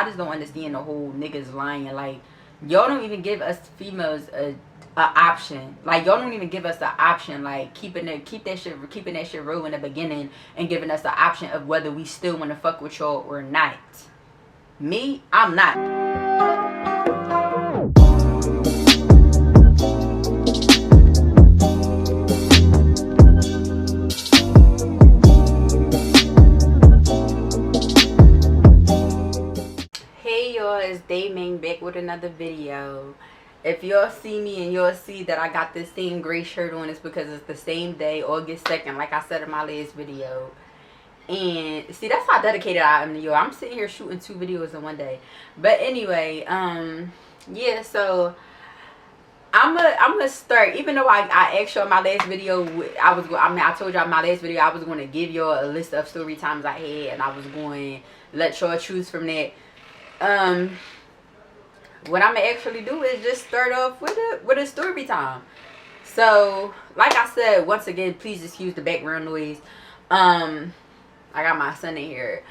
just don't understand the whole niggas lying. Like, y'all don't even give us females a option. Like, y'all don't even give us the option, like keeping that shit real in the beginning and giving us the option of whether we still want to fuck with y'all or not. Me, I'm not. Hey y'all, it's Dai Ming back with another video. If y'all see me and y'all see that I got this same gray shirt on, it's because it's the same day, August 2nd, like I said in my last video. And see, that's how dedicated I am to y'all. I'm sitting here shooting 2 videos in one day. But anyway, yeah, so I'm gonna start. Even though I asked y'all in my last video, I told y'all in my last video I was going to give y'all a list of story times I had, and I was going to let y'all choose from that. What I'm gonna actually do is just start off with a story time. So, like I said, once again, please excuse the background noise. I got my son in here.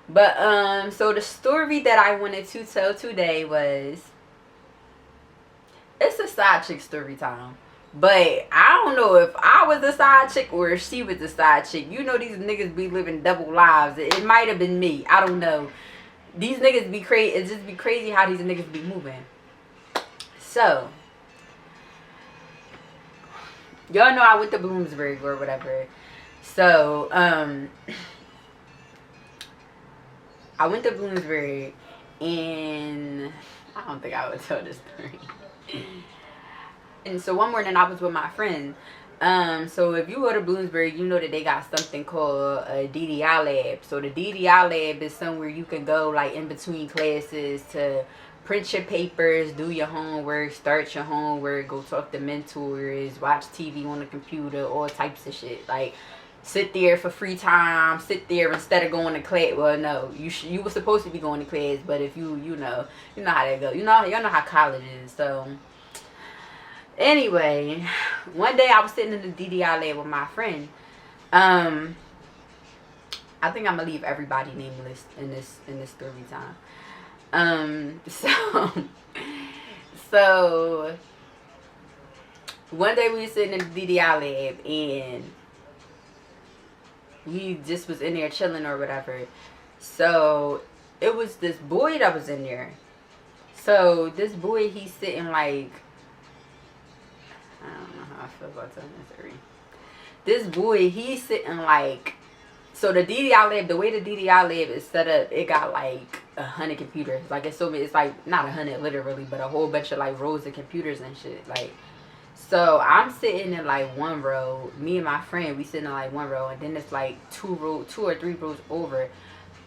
But so the story that I wanted to tell today was, it's a side chick story time. But I don't know if I was the side chick or if she was the side chick. You know, these niggas be living double lives. It might have been me. I don't know. These niggas be crazy. It just be crazy how these niggas be moving. So, y'all know I went to Bloomsbury or whatever. So, I went to Bloomsbury, and I don't think I would tell this story. And so one morning I was with my friend. So if you go to Bloomsbury, you know that they got something called a DDI lab. So the DDI lab is somewhere you can go like in between classes to print your papers, do your homework, start your homework, go talk to mentors, watch TV on the computer, all types of shit. Like, sit there for free time, sit there instead of going to class. Well, no, you were supposed to be going to class, but if you know how that go. Y'all know how college is. So anyway, one day I was sitting in the DDI lab with my friend. I think I'm gonna leave everybody nameless in this story time. So one day we were sitting in the DDI lab and we just was in there chilling or whatever. So it was this boy that was in there. So this boy, he's sitting like, I don't know how I feel about telling this story. This boy, he's sitting like, so the DDI lab, the way the DDI lab is set up, it got like 100 computers. Like, it's like not 100 literally, but a whole bunch of like rows of computers and shit. Like, so I'm sitting in like one row. Me and my friend, we sitting in like one row, and then it's like 2 or 3 rows over.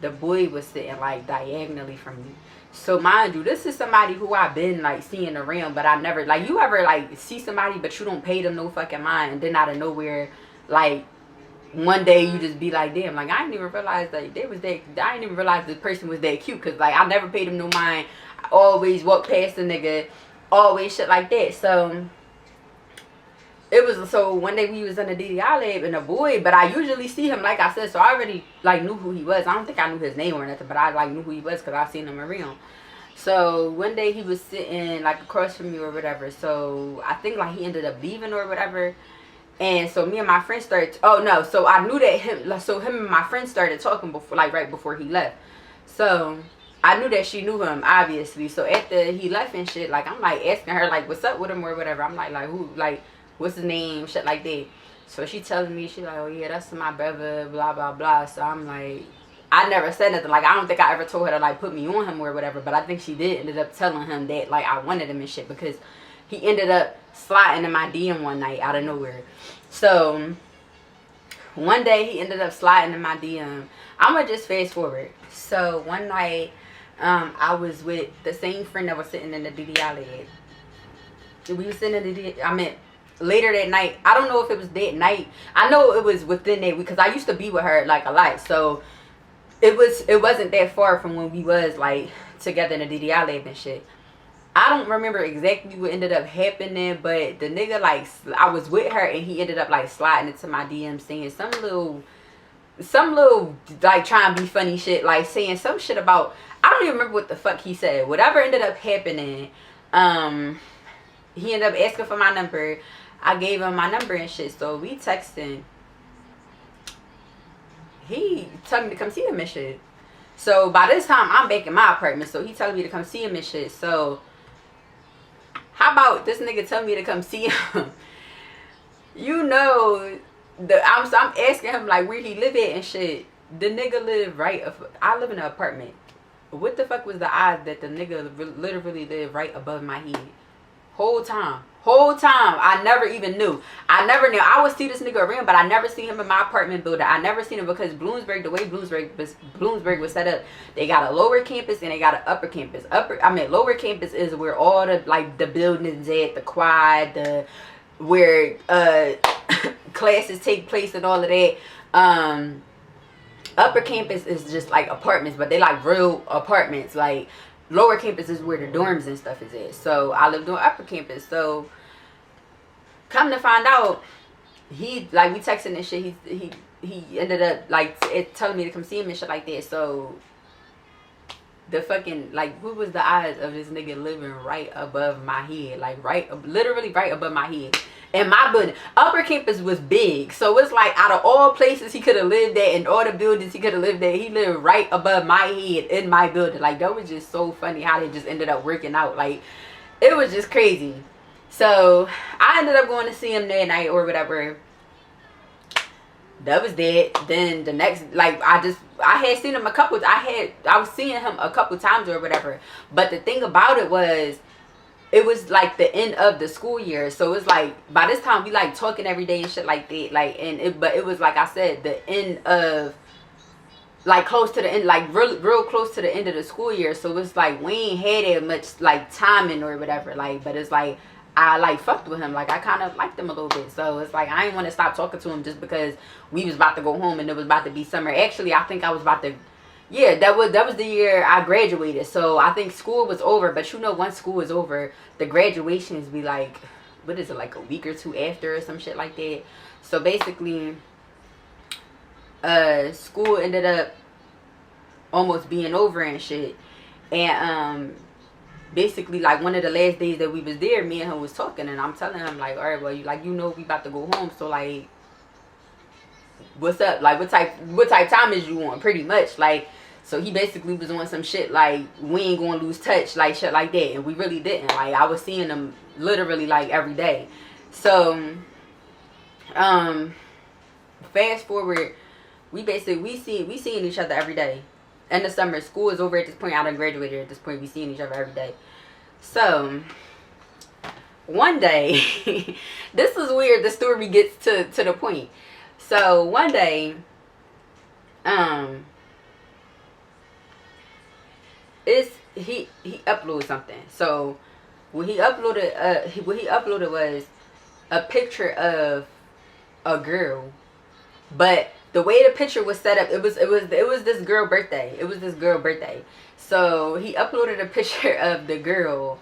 The boy was sitting like diagonally from me. So mind you, this is somebody who I've been like seeing around, but I never, like, you ever like see somebody but you don't pay them no fucking mind, and then out of nowhere, like, one day you just be like, damn, like, I didn't even realize like I didn't even realize this person was that cute, because like I never paid him no mind. I always walk past the nigga, always shit like that. So so one day we was in the DDI lab, and a boy, but I usually see him, like I said, so I already like knew who he was. I don't think I knew his name or nothing, but I like knew who he was because I seen him around. So one day he was sitting like across from me or whatever. So I think like he ended up leaving or whatever. And so me and my friend started, so I knew that him and my friend started talking before, like right before he left. So I knew that she knew him, obviously. So after he left and shit, like, I'm like asking her like what's up with him or whatever. I'm like who, like, what's his name, shit like that. So she telling me, she like, oh yeah, that's my brother, blah blah blah. So I'm like, I never said nothing. Like, I don't think I ever told her to like put me on him or whatever, but I think she did ended up telling him that like I wanted him and shit, because he ended up sliding in my DM one night out of nowhere. So one day he ended up sliding in my DM. I'm gonna just fast forward. So one night I was with the same friend that was sitting in the DDI lab. We was sitting in the later that night. I don't know if it was that night. I know it was within that week, because I used to be with her like a lot. So it wasn't that far from when we was like together in the DDI lab and shit. I don't remember exactly what ended up happening, but the nigga, like, I was with her and he ended up like sliding into my DM saying some little some little like trying to be funny shit, like saying some shit about, I don't even remember what the fuck he said. Whatever ended up happening, he ended up asking for my number. I gave him my number and shit, so we texting. He told me to come see him and shit. So by this time I'm back in my apartment, so he telling me to come see him and shit. So how about this nigga tell me to come see him? You know, I'm asking him like where he live at and shit. The nigga live right. I live in an apartment. What the fuck was the odds that the nigga literally lived right above my head? Whole time I never even knew. I never knew. I would see this nigga around, but I never seen him in my apartment building. I never seen him because Bloomsburg, the way Bloomsburg was set up, they got a lower campus and they got an upper campus. Lower campus is where all the like the buildings at, the quad, where classes take place and all of that. Upper campus is just like apartments, but they like real apartments. Like lower campus is where the dorms and stuff is at. So I lived on upper campus. So come to find out, he like we texting and shit. He ended up like telling me to come see him and shit like that. So the fucking like, what was the odds of this nigga living right above my head? Like literally right above my head. And my building, upper campus was big, so it's like out of all places he could have lived at and all the buildings he could have lived at, he lived right above my head in my building. Like that was just so funny how they just ended up working out. Like it was just crazy. So I ended up going to see him that night or whatever. That was that. Then the next, like I had seen him I was seeing him a couple times or whatever. But the thing about it was like the end of the school year, so it's like by this time we like talking every day and shit like that, like, but it was like I said, the end of like close to the end, like real close to the end of the school year. So it's like we ain't had that much like timing or whatever, like, but it's like I like fucked with him, like I kind of liked him a little bit. So it's like I didn't want to stop talking to him just because we was about to go home and it was about to be summer. Actually, I think I was about to, yeah, that was the year I graduated. So I think school was over. But you know, once school is over, the graduations be like, what is it, like a week or two after or some shit like that. So basically, school ended up almost being over and shit. And basically, like one of the last days that we was there, me and him was talking, and I'm telling him like, all right, well, you know we about to go home, so like, what's up? Like what type time is you on? Pretty much, like. So he basically was on some shit like we ain't gonna lose touch, like shit like that, and we really didn't. Like I was seeing him literally like every day. So fast forward, we seeing each other every day. In the summer, school is over at this point. I done graduated at this point. We seeing each other every day. So one day, this is weird. The story gets to the point. So one day, he uploaded something. So what he uploaded was a picture of a girl, but the way the picture was set up, it was this girl birthday. It was this girl birthday. So he uploaded a picture of the girl,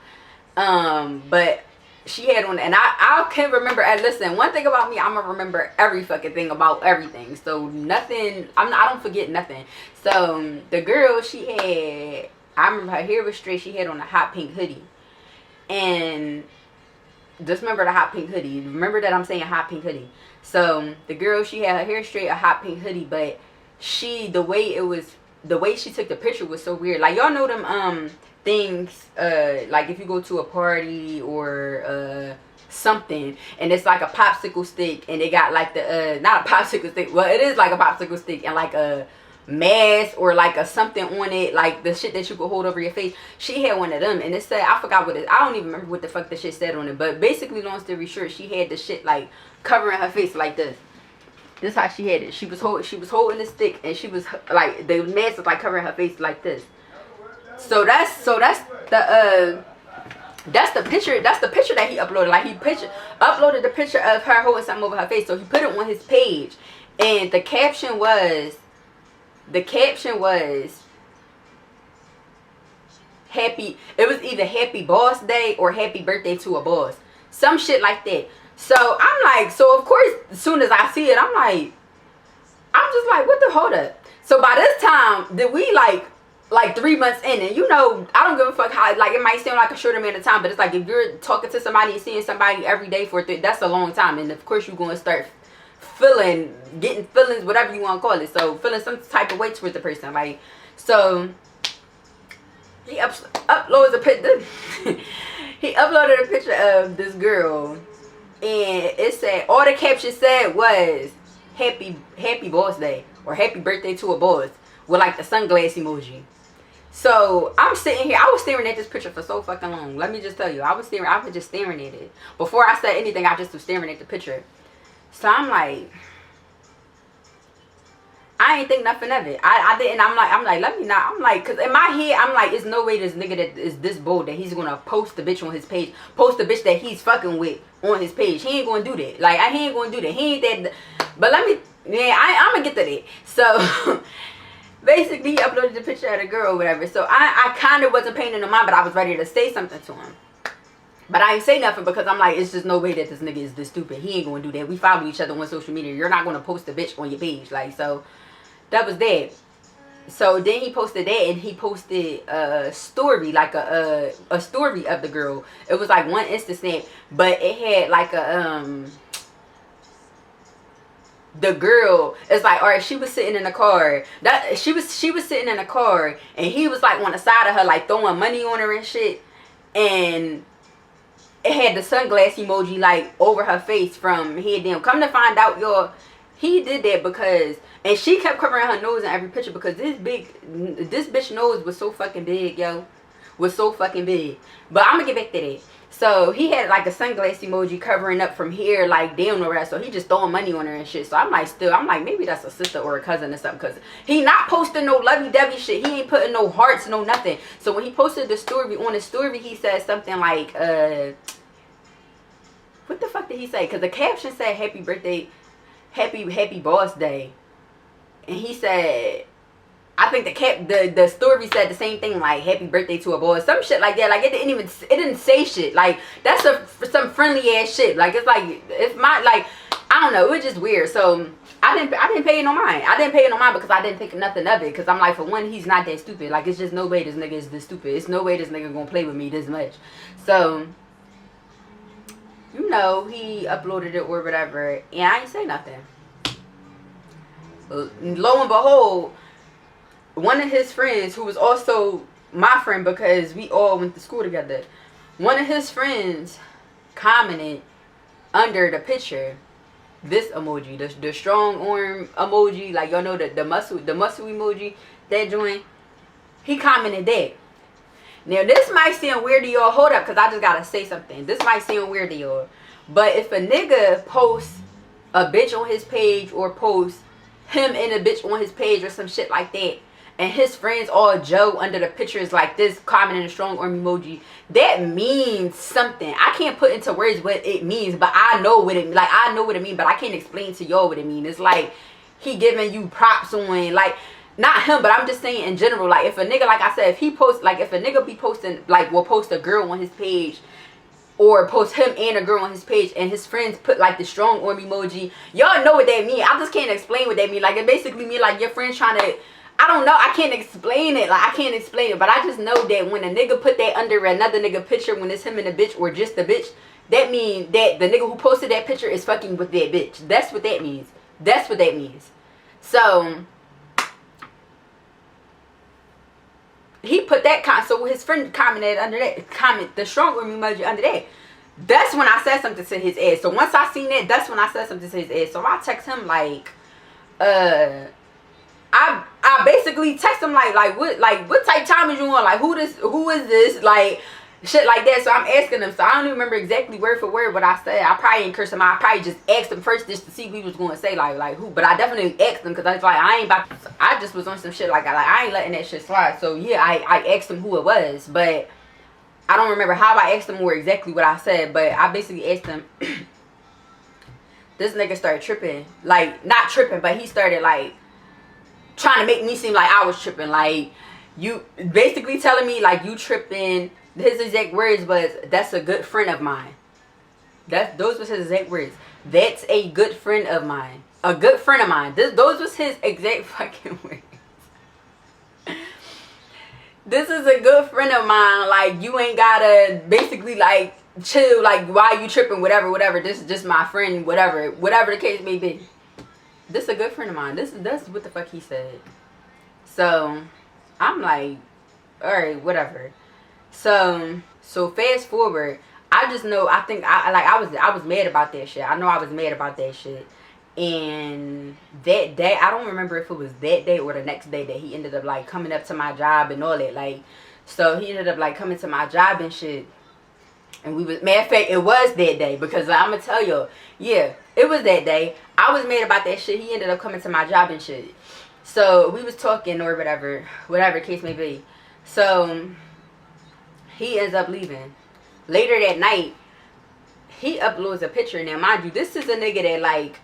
but she had on, and I can't remember. And listen, one thing about me, I'm gonna remember every fucking thing about everything. So nothing, I don't forget nothing. So the girl, she had, I remember her hair was straight. She had on a hot pink hoodie, and just remember the hot pink hoodie. Remember that I'm saying hot pink hoodie. So the girl, she had her hair straight, a hot pink hoodie, but the way she took the picture was so weird. Like y'all know them things, like if you go to a party or something, and it's like a popsicle stick, and they got like the not a popsicle stick, well it is like a popsicle stick, and like a mask or like a something on it, like the shit that you could hold over your face. She had one of them, and it said, I forgot what it, I don't even remember what the fuck the shit said on it, but basically long story short, she had the shit like covering her face like this. This how she had it. She was holding the stick, and she was like, the mask was like covering her face like this. So that's the picture. That's the picture that he uploaded. Like he uploaded the picture of her holding something over her face. So he put it on his page, and the caption was happy. It was either happy boss day or happy birthday to a boss, some shit like that. So I'm like, so of course, as soon as I see it, I'm like, I'm just like, what the hold up? So by this time, did we like 3 months in, and you know, I don't give a fuck how, like, it might seem like a short amount of time, but it's like if you're talking to somebody and seeing somebody every day for that's a long time, and of course you're going to start getting feelings, whatever you want to call it. So feeling some type of way towards the person, like, so he uploads a picture. He uploaded a picture of this girl, and it said, all the caption said was happy boss day, or happy birthday to a boss, with like the sunglass emoji. So I'm sitting here, I was staring at this picture for so fucking long. Let me just tell you, I was just staring at it. Before I said anything, I just was staring at the picture. So I'm like, I ain't think nothing of it. I didn't. I'm like, let me not. I'm like, cause in my head, I'm like, it's no way this nigga that is this bold that he's gonna post the bitch on his page, post the bitch that he's fucking with on his page. He ain't gonna do that. Like, he ain't gonna do that. He ain't that. But let me, yeah, I'm gonna get to that. So basically, he uploaded the picture of the girl or whatever. So I kind of wasn't paying no mind, but I was ready to say something to him. But I ain't say nothing because I'm like, it's just no way that this nigga is this stupid. He ain't gonna do that. We follow each other on social media. You're not gonna post a bitch on your page. Like, so that was that. So then he posted that, and he posted a story, like a story of the girl. It was like one Insta snap, but it had like a the girl, it's like, all right, she was sitting in the car. That she was sitting in the car, and he was like on the side of her, like throwing money on her and shit. And it had the sunglass emoji like over her face from head down. Come to find out, y'all, he did that because, and she kept covering her nose in every picture because this bitch nose was so fucking big, yo. Was so fucking big. But I'm gonna get back to that. So he had like a sunglass emoji covering up from here, like down over there. So he just throwing money on her and shit. So I'm like, maybe that's a sister or a cousin or something. Because he not posting no lovey-dovey shit. He ain't putting no hearts, no nothing. So when he posted the story, on the story, he said something like, what the fuck did he say? Because the caption said, happy birthday, happy boss day. And he said, I think the story said the same thing, like happy birthday to a boss, some shit like that. Like it didn't say shit. Like that's some friendly ass shit. Like it's like, it's my, like, I don't know, it was just weird. So I didn't pay it no mind. I didn't pay it no mind because I didn't think nothing of it. Because I'm like, for one, he's not that stupid. Like, it's just no way this nigga is this stupid. It's no way this nigga gonna play with me this much. So, you know, he uploaded it or whatever, and I ain't say nothing. Lo and behold, one of his friends, who was also my friend because we all went to school together, one of his friends commented under the picture, this emoji, the strong arm emoji, like y'all know the muscle emoji, that joint. He commented that. Now this might sound weird to y'all. Hold up, because I just gotta say something. This might sound weird to y'all, but if a nigga posts a bitch on his page, or posts him and a bitch on his page or some shit like that, and his friends all Joe under the pictures like this, commenting a strong arm emoji, that means something. I can't put into words what it means, but I know what it means, but I can't explain to y'all what it means. It's like he giving you props on, like, not him, but I'm just saying in general. Like, if a nigga, like I said, if he posts, like, if a nigga be posting, like, will post a girl on his page, or post him and a girl on his page, and his friends put like the strong arm emoji, y'all know what that mean. I just can't explain what that mean. Like, it basically mean like your friends trying to, I don't know, I can't explain it. Like, I can't explain it, but I just know that when a nigga put that under another nigga picture, when it's him and a bitch, or just the bitch, that mean that the nigga who posted that picture is fucking with that bitch. That's what that means. That's what that means. So he put that so his friend commented under that comment, the strong arm emoji under that. That's when I said something to his ass. So once I seen that, that's when I said something to his ass. So I text him like, I basically text him like what type time is you on? Like, who is this? Like, shit like that. So I'm asking him. So I don't even remember exactly word for word what I said. I probably didn't curse him out. I probably just asked him first just to see what he was going to say. Like who? But I definitely asked him because I was like, I just was on some shit like I ain't letting that shit slide. So yeah, I asked him who it was, but I don't remember how I asked him or exactly what I said. But I basically asked him. This nigga started tripping. Like, not tripping, but he started like trying to make me seem like I was tripping. Like, you basically telling me like you tripping. His exact words was, that's a good friend of mine. Those was his exact words. That's a good friend of mine. A good friend of mine. Those was his exact fucking words. This is a good friend of mine. Like, you ain't gotta basically like chill. Like, why you tripping? Whatever. This is just my friend. Whatever the case may be. This is a good friend of mine. That's what the fuck he said. So I'm like, all right, whatever. So fast forward. I just know. I think I was mad about that shit. I know I was mad about that shit. And that day, I don't remember if it was that day or the next day that he ended up like coming up to my job and all that. Like, so he ended up like coming to my job and shit. And we was, matter of fact, it was that day, because like, I'm gonna tell you, yeah, it was that day. I was mad about that shit. He ended up coming to my job and shit. So we was talking or whatever case may be. So he ends up leaving. Later that night, he uploads a picture. Now, mind you, this is a nigga that like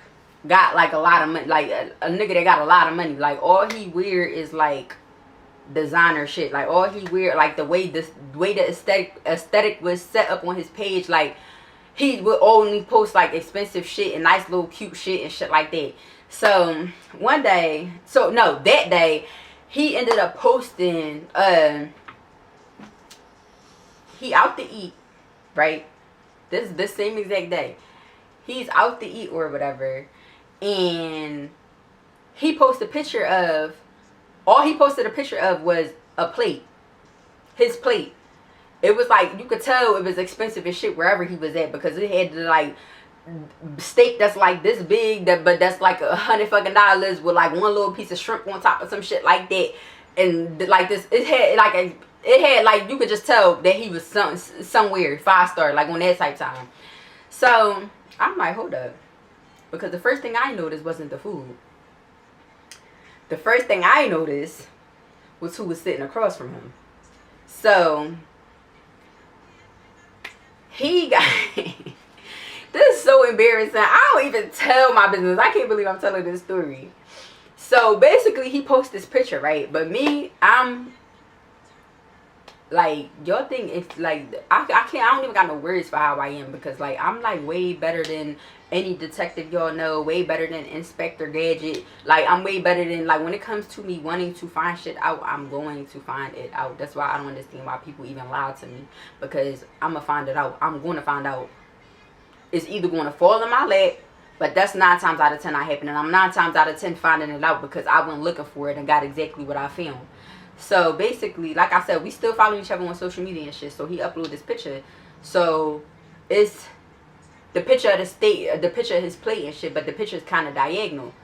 got like a lot of money, like a nigga that got a lot of money. Like, all he wear is like designer shit. Like, all he wear, like the way the aesthetic was set up on his page, like he would only post like expensive shit and nice little cute shit and shit like that. So that day he ended up posting he out to eat, right? This same exact day he's out to eat or whatever. And he posted a picture of, all he posted a picture of was a plate. His plate. It was like, you could tell it was expensive as shit wherever he was at, because it had like steak that's like this big, but that's like $100 fucking with like one little piece of shrimp on top of some shit like that. And like this, it had like, you could just tell that he was somewhere 5-star, like on that type time. So I'm like, hold up. Because the first thing I noticed wasn't the food. The first thing I noticed was who was sitting across from him. So he got this is so embarrassing. I don't even tell my business. I can't believe I'm telling this story. So basically he posted this picture, right? But me, I'm like, your thing is like, I don't even got no words for how I am, because like I'm like way better than any detective y'all know, way better than Inspector Gadget. Like, I'm way better than, like, when it comes to me wanting to find shit out, I'm going to find it out. That's why I don't understand why people even lie to me, because I'm gonna find it out. I'm going to find out. It's either going to fall in my lap, but that's 9 times out of 10 not happening. I'm 9 times out of 10 finding it out, because I went looking for it and got exactly what I found. So basically, like I said, we still follow each other on social media and shit. So he uploaded this picture. So it's the picture of the picture of his plate and shit, but the picture is kind of diagonal.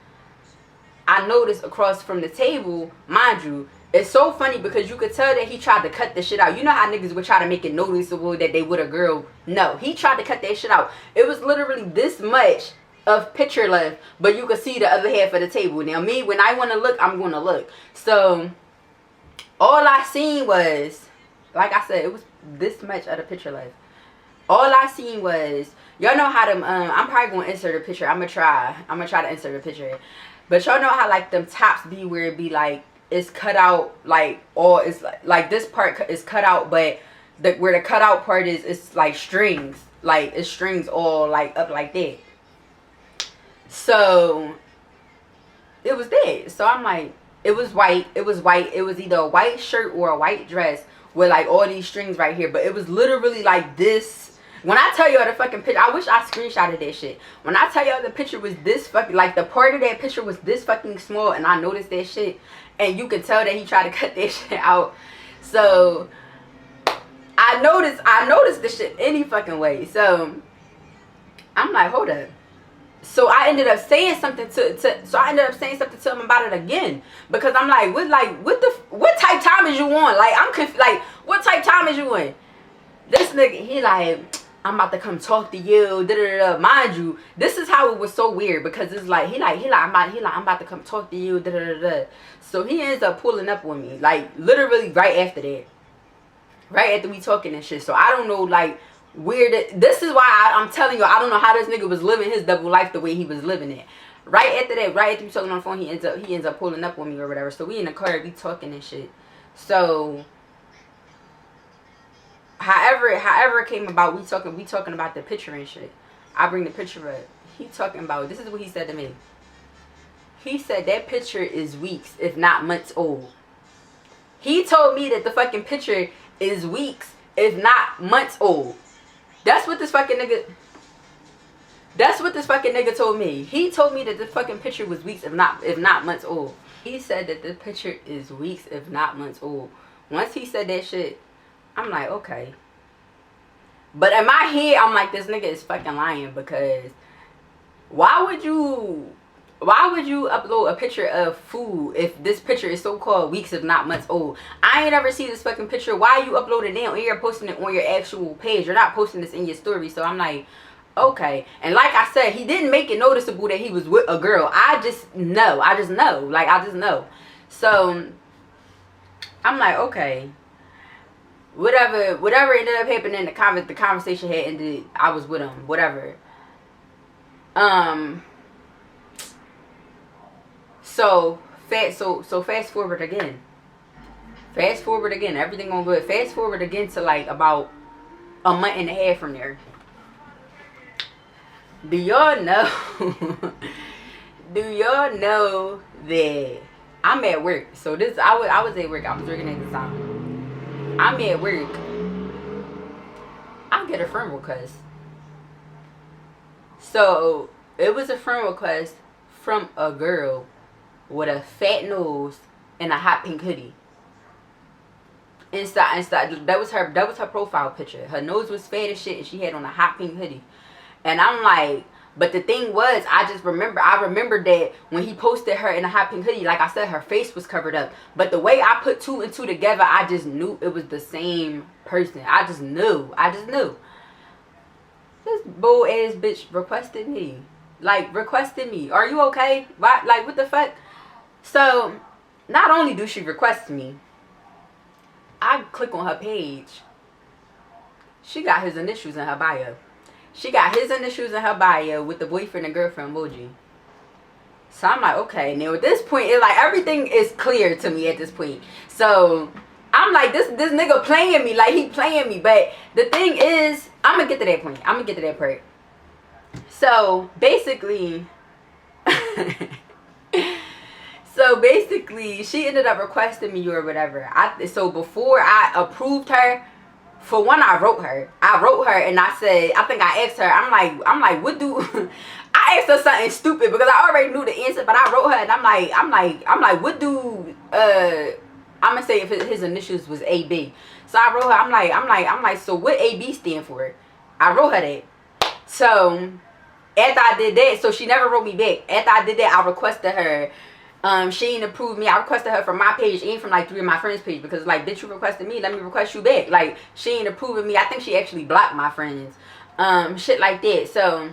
I noticed across from the table, mind you, it's so funny because you could tell that he tried to cut the shit out. You know how niggas would try to make it noticeable that they with a girl? No, he tried to cut that shit out. It was literally this much of picture left, but you could see the other half of the table. Now me, when I want to look, I'm going to look. So all I seen was, like I said, it was this much of the picture left. All I seen was, y'all know how them, I'm probably going to insert a picture. I'm going to try to insert a picture. But y'all know how like them tops be where it be like, it's cut out, like, or it's like this part is cut out, but where the cut out part is, it's like strings. Like, it's strings all like up like that. So it was that. So I'm like, it was white. It was either a white shirt or a white dress with like all these strings right here. But it was literally like this. When I tell y'all the fucking picture, I wish I screenshotted that shit. When I tell y'all the picture was this fucking, like the part of that picture was this fucking small, and I noticed that shit. And you can tell that he tried to cut that shit out. So I noticed this shit any fucking way. So I'm like, hold up. So I ended up saying something to him about it again, because I'm like, what type time is you on? Like, I'm confused. Like, what type time is you in? This nigga, he like, I'm about to come talk to you. Da, da, da. Mind you, this is how it was so weird, because it's like I'm about to come talk to you. Da, da, da, da. So he ends up pulling up on me, like literally right after that, right after we talking and shit. So I don't know, like, weird. This is why I'm telling you, I don't know how this nigga was living his double life the way he was living it. Right after that, right after we talking on the phone, he ends up pulling up on me or whatever. So we in the car, we talking and shit. So however it came about, we talking about the picture and shit. I bring the picture up. He talking about, this is what he said to me. He said that picture is weeks, if not months old. He told me that the fucking picture is weeks, if not months old. That's what this fucking nigga told me. He told me that the fucking picture was weeks, if not months old. He said that the picture is weeks, if not months old. Once he said that shit, I'm like, okay. But in my head, I'm like, this nigga is fucking lying, because why would you upload a picture of food if this picture is so-called weeks, if not months old? I ain't ever seen this fucking picture. Why are you uploading it and you're posting it on your actual page? You're not posting this in your story. So I'm like, okay. And like I said, he didn't make it noticeable that he was with a girl. I just know. Like, I just know. So I'm like, okay. Whatever ended up happening, the conversation had ended. I was with him. Whatever. So fast forward again. Everything going good. Fast forward again to like about a month and a half from there. Do y'all know? Do y'all know that I'm at work? So this, I was at work. I was working at the time. I'm at work. I get a friend request. So it was a friend request from a girl with a fat nose and a hot pink hoodie. Inside, that was her profile picture. Her nose was fat as shit, and she had on a hot pink hoodie. And I'm like, but the thing was, I remembered that when he posted her in a hot pink hoodie, like I said, her face was covered up. But the way I put two and two together, I just knew it was the same person. I just knew. This bull ass bitch requested me. Are you okay? Why? Like, what the fuck? So, not only do she request me, I click on her page. She got his initials in her bio. With the boyfriend and girlfriend emoji. So I'm like, okay. Now at this point, it's like everything is clear to me at this point. So I'm like, this nigga playing me. Like, he playing me. But the thing is, I'm going to get to that point. I'm going to get to that part. So basically... she ended up requesting me or whatever. So before I approved her, for one, I wrote her and I said, I think I asked her, I'm like, what do, I asked her something stupid because I already knew the answer, but I wrote her and I'm like, what do, I'm gonna say if his initials was AB. So I wrote her, I'm like, so what AB stand for? I wrote her that. So after I did that, so she never wrote me back. After I did that, I requested her. She ain't approved me. I requested her from my page and from like 3 of my friends' page because like, bitch, you requested me, let me request you back. Like, she ain't approving me. I think she actually blocked my friends. Shit like that. So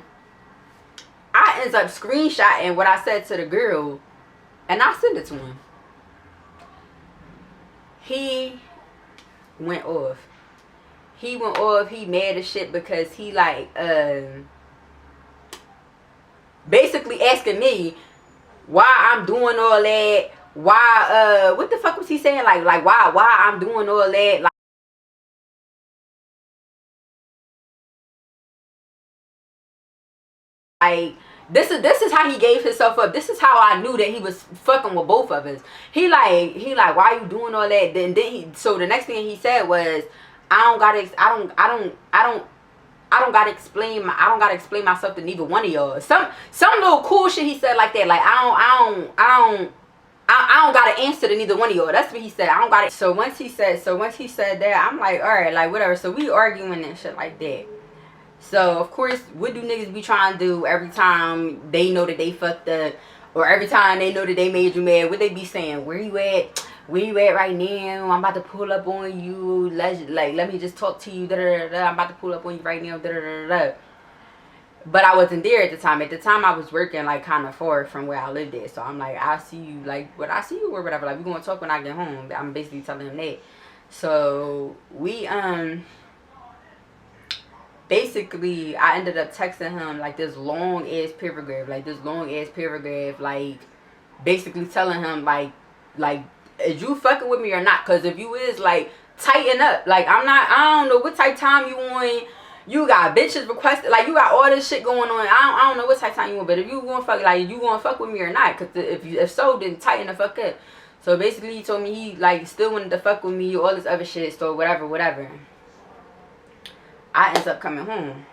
I ends up screenshotting what I said to the girl and I sent it to him. He went off. He mad as shit because he like basically asking me why I'm doing all that, why what the fuck was he saying, like why I'm doing all that, like this is how he gave himself up. This is how I knew that he was fucking with both of us. He like why you doing all that? Then so the next thing he said was, I don't gotta explain myself to neither one of y'all. Some little cool shit he said like that. Like I don't gotta answer to neither one of y'all. That's what he said. I don't gotta. So once he said that, I'm like, all right, like whatever. So we arguing and shit like that. So of course, what do niggas be trying to do every time they know that they fucked up, or every time they know that they made you mad? What they be saying? Where you at? Where you at right now? I'm about to pull up on you. Let me just talk to you. Da, da, da, da. I'm about to pull up on you right now. Da, da, da, da. But I wasn't there at the time. At the time, I was working like kind of far from where I lived at. So I'm like, I see you, like, what I see you or whatever. Like, we gonna talk when I get home. I'm basically telling him that. So we basically I ended up texting him like this long ass paragraph, like basically telling him like is you fucking with me or not? Because if you is, like, tighten up. Like, I don't know what type time you on. You got bitches requested, like, you got all this shit going on. I don't know what type of time you want, but if you gonna fuck, like, you gonna fuck with me or not? Cause if so, then tighten the fuck up. So basically, he told me he, like, still wanted to fuck with me, all this other shit. So whatever. I ended up coming home.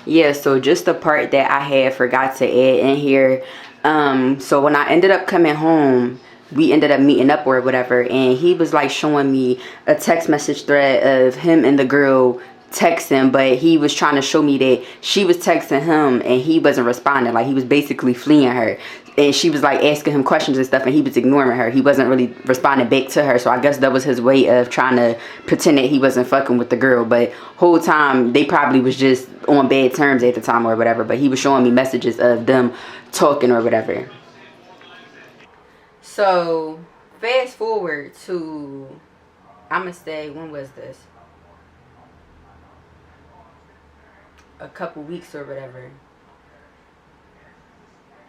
Yeah, so just the part that I had forgot to add in here. So when I ended up coming home, we ended up meeting up or whatever, and he was like showing me a text message thread of him and the girl texting, but he was trying to show me that she was texting him and he wasn't responding. Like, he was basically fleeing her, and she was like asking him questions and stuff, and he was ignoring her. He wasn't really responding back to her. So I guess that was his way of trying to pretend that he wasn't fucking with the girl, but whole time they probably was just on bad terms at the time or whatever. But he was showing me messages of them talking or whatever. So fast forward to, I'ma say, when was this? A couple weeks or whatever.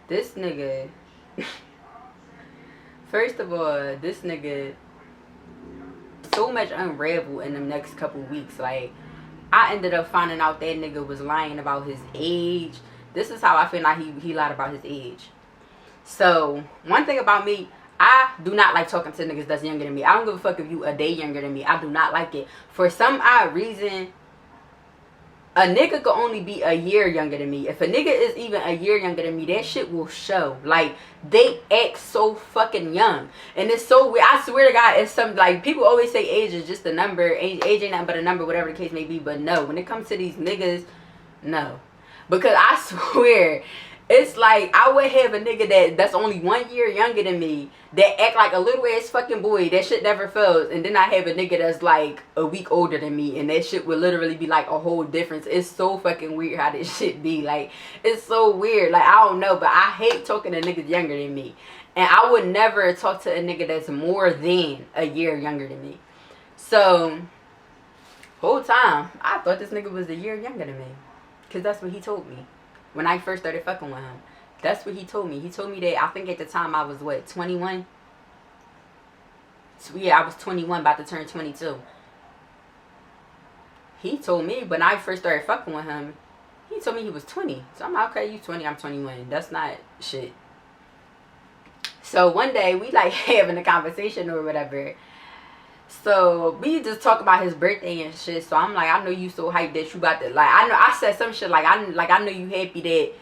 This nigga, first of all, this nigga so much unravel in the next couple weeks. Like, I ended up finding out that nigga was lying about his age. This is how I feel like he lied about his age. So one thing about me, I do not like talking to niggas that's younger than me. I don't give a fuck if you a day younger than me. I do not like it. For some odd reason, a nigga could only be a year younger than me. If a nigga is even a year younger than me, that shit will show. Like, they act so fucking young. And it's so weird. I swear to God, it's some, like, people always say age is just a number. Age ain't nothing but a number, whatever the case may be. But no, when it comes to these niggas, no. Because I swear, it's like, I would have a nigga that's only 1 year younger than me that act like a little ass fucking boy. That shit never fails. And then I have a nigga that's like a week older than me, and that shit would literally be like a whole difference. It's so fucking weird how this shit be. Like, it's so weird. Like, I don't know, but I hate talking to niggas younger than me. And I would never talk to a nigga that's more than a year younger than me. So whole time I thought this nigga was a year younger than me, because that's what he told me when I first started fucking with him. That's what he told me. He told me that, I think at the time I was, what, 21? So, yeah, I was 21, about to turn 22. He told me when I first started fucking with him, he told me he was 20. So I'm like, okay, you 20, I'm 21. That's not shit. So one day, we like having a conversation or whatever. So we just talk about his birthday and shit. So I'm like, I know you so hyped that you about to, like, I know I said some shit like, I know you happy that,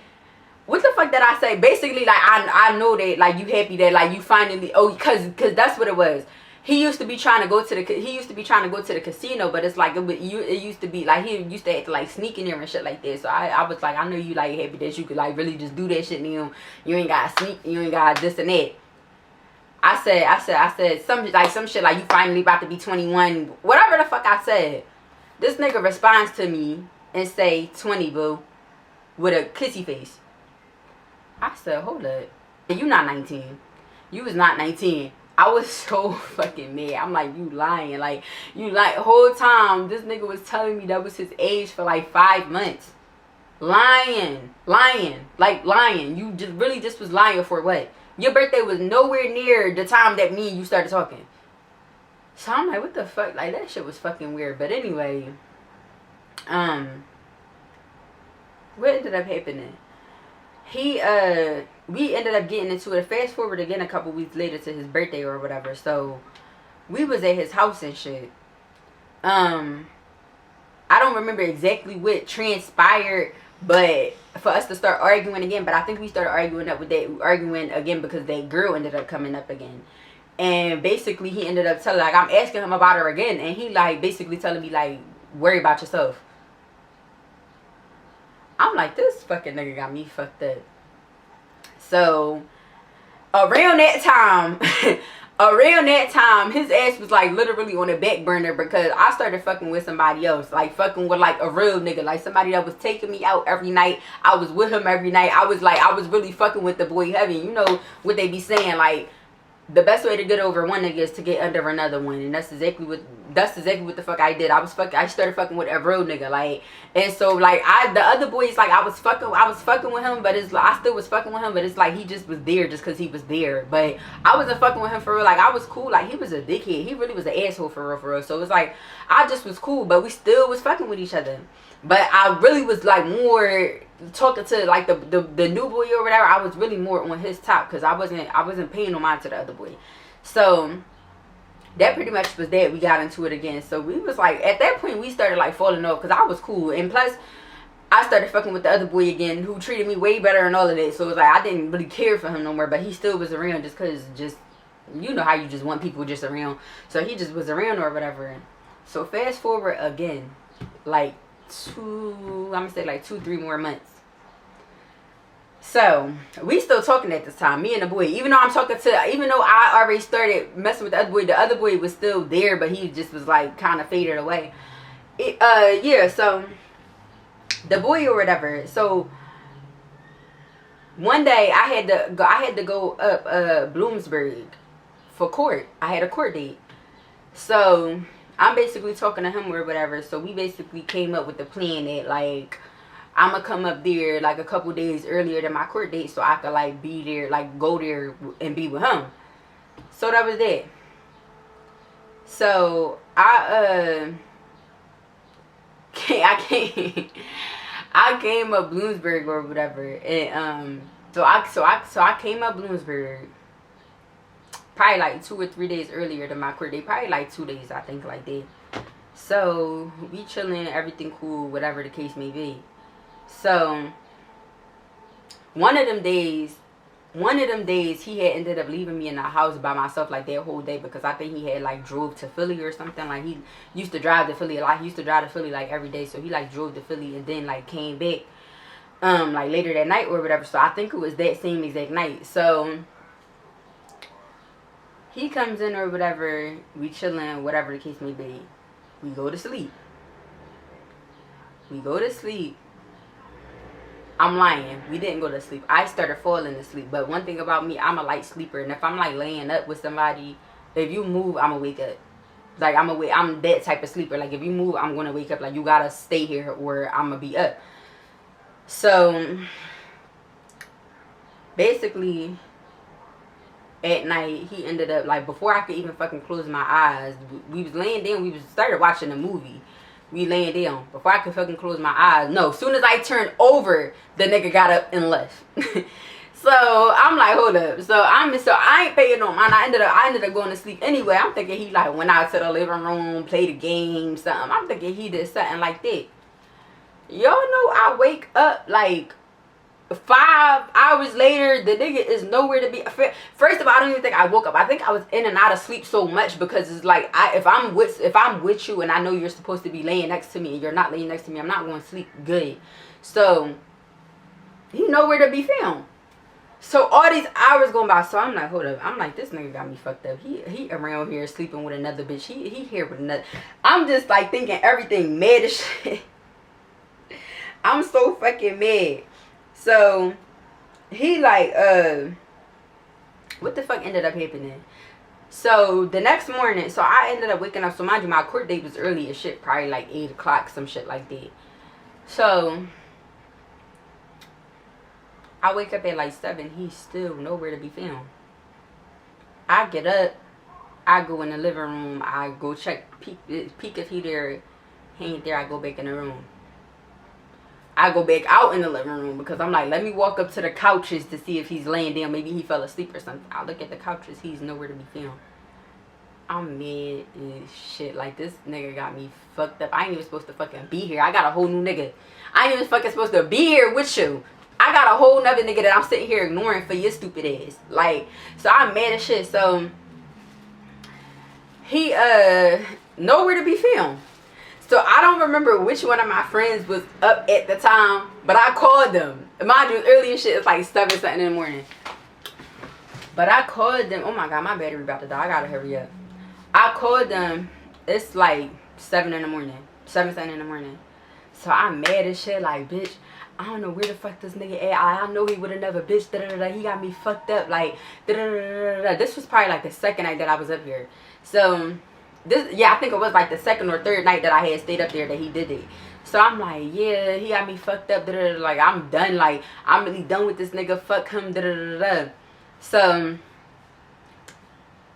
what the fuck did I say? Basically, like, I know that, like, you happy that, like, you finally, oh, cause that's what it was. He used to be trying to go to the casino, but it's like, it used to be like, he used to have to like sneak in there and shit like that. So I was like, I know you like happy that you could like really just do that shit, and you ain't gotta sneak, you ain't gotta this and that. I said some shit like, you finally about to be 21, whatever the fuck I said. This nigga responds to me and say 20, boo, with a kissy face. I said, hold up, you not 19. You was not 19. I was so fucking mad. I'm like, you lying. Like, you like, whole time this nigga was telling me that was his age for like 5 months. Lying. Like, lying. You just was lying for what? Your birthday was nowhere near the time that me and you started talking. So I'm like, what the fuck? Like, that shit was fucking weird. But anyway, what ended up happening? We ended up getting into it. Fast forward again a couple weeks later to his birthday or whatever. So we was at his house and shit. I don't remember exactly what transpired, but for us to start arguing again. But I think we started arguing again because that girl ended up coming up again. And basically he ended up telling, like, I'm asking him about her again, and he like basically telling me like, worry about yourself. I'm like, this fucking nigga got me fucked up. So around that time, his ass was like literally on the back burner because I started fucking with somebody else. Like, fucking with like a real nigga. Like, somebody that was taking me out every night. I was with him every night. I was really fucking with the boy heavy. You know what they be saying, like, the best way to get over one nigga is to get under another one. And that's exactly that's exactly what the fuck I did. I started fucking with a real nigga, like, and so like the other boys, like I was fucking with him, but it's like I still was fucking with him, but it's like he just was there just because he was there, but I wasn't fucking with him for real. Like I was cool, like he was a dickhead, he really was an asshole for real. So it's like I just was cool, but we still was fucking with each other. But I really was like more talking to like the new boy or whatever. I was really more on his top because I wasn't paying no mind to the other boy. So that pretty much was that. We got into it again. So we was like, at that point we started like falling off because I was cool, and plus I started fucking with the other boy again, who treated me way better and all of that. So it was like I didn't really care for him no more, but he still was around just because, just, you know how you just want people just around. So he just was around or whatever. So fast forward again, like I'm gonna say like 2-3 more months. So we still talking at this time, me and the boy. Even though I already started messing with the other boy was still there, but he just was like kind of faded away. Yeah. So the boy or whatever. So one day I had to go up Bloomsburg for court. I had a court date. So I'm basically talking to him or whatever. So we basically came up with the plan that like I'm gonna come up there like a couple days earlier than my court date so I could like be there, like go there and be with him. So that was that. So I came up Bloomsburg or whatever, and so I came up Bloomsburg probably like 2 or 3 days earlier than my court date, probably like 2 days, I think, like that. So we chilling, everything cool, whatever the case may be. So one of them days he had ended up leaving me in the house by myself like that whole day, because I think he had like drove to Philly or something. Like he used to drive to Philly a lot. He used to drive to Philly like every day, so he like drove to Philly and then like came back like later that night or whatever. So I think it was that same exact night. So he comes in or whatever, we chilling, whatever the case may be. We go to sleep. I'm lying. We didn't go to sleep. I started falling asleep. But one thing about me, I'm a light sleeper. And if I'm like laying up with somebody, if you move, I'm going to wake up. Like I'm that type of sleeper. Like if you move, I'm going to wake up. Like you got to stay here or I'm going to be up. So basically at night, he ended up like, before I could even fucking close my eyes, we was laying down. We started watching a movie. We laying down. Before I could fucking close my eyes. No, as soon as I turned over, the nigga got up and left. So I'm like, hold up. So I ain't paying no mind. I ended up going to sleep anyway. I'm thinking he like went out to the living room, played a game, something. I'm thinking he did something like that. Y'all know I wake up like 5 hours later, the nigga is nowhere to be. First of all, I don't even think I woke up. I think I was in and out of sleep so much, because it's like if I'm with you and I know you're supposed to be laying next to me and you're not laying next to me, I'm not going to sleep good. So he nowhere to be found. So all these hours going by. So I'm like, hold up. I'm like, this nigga got me fucked up. He around here sleeping with another bitch. He here with another. I'm just like thinking everything mad as shit. I'm so fucking mad. So he like what the fuck ended up happening? So the next morning, so I ended up waking up. So mind you, my court date was early as shit, probably like 8 o'clock, some shit like that. So I wake up at like 7. He's still nowhere to be found. I get up, I go in the living room, I go check, peek if he there. He ain't there. I go back in the room. I go back out in the living room because I'm like, let me walk up to the couches to see if he's laying down. Maybe he fell asleep or something. I look at the couches. He's nowhere to be found. I'm mad as shit. Like, this nigga got me fucked up. I ain't even supposed to fucking be here. I got a whole new nigga. I ain't even fucking supposed to be here with you. I got a whole nother nigga that I'm sitting here ignoring for your stupid ass. Like, so I'm mad as shit. So he nowhere to be found. So I don't remember which one of my friends was up at the time, but I called them. Mind you, early as shit. It's like 7 something in the morning. But I called them. Oh my god, my battery about to die. I gotta hurry up. I called them. It's like 7 in the morning. 7 something in the morning. So I'm mad as shit. Like, bitch, I don't know where the fuck this nigga at. I know he would have never, bitch. He got me fucked up. Like, this was probably like the second night that I was up here. So this, yeah, I think it was like the second or third night that I had stayed up there that he did it. So I'm like, yeah, he got me fucked up. Like, I'm done. Like, I'm really done with this nigga. Fuck him. So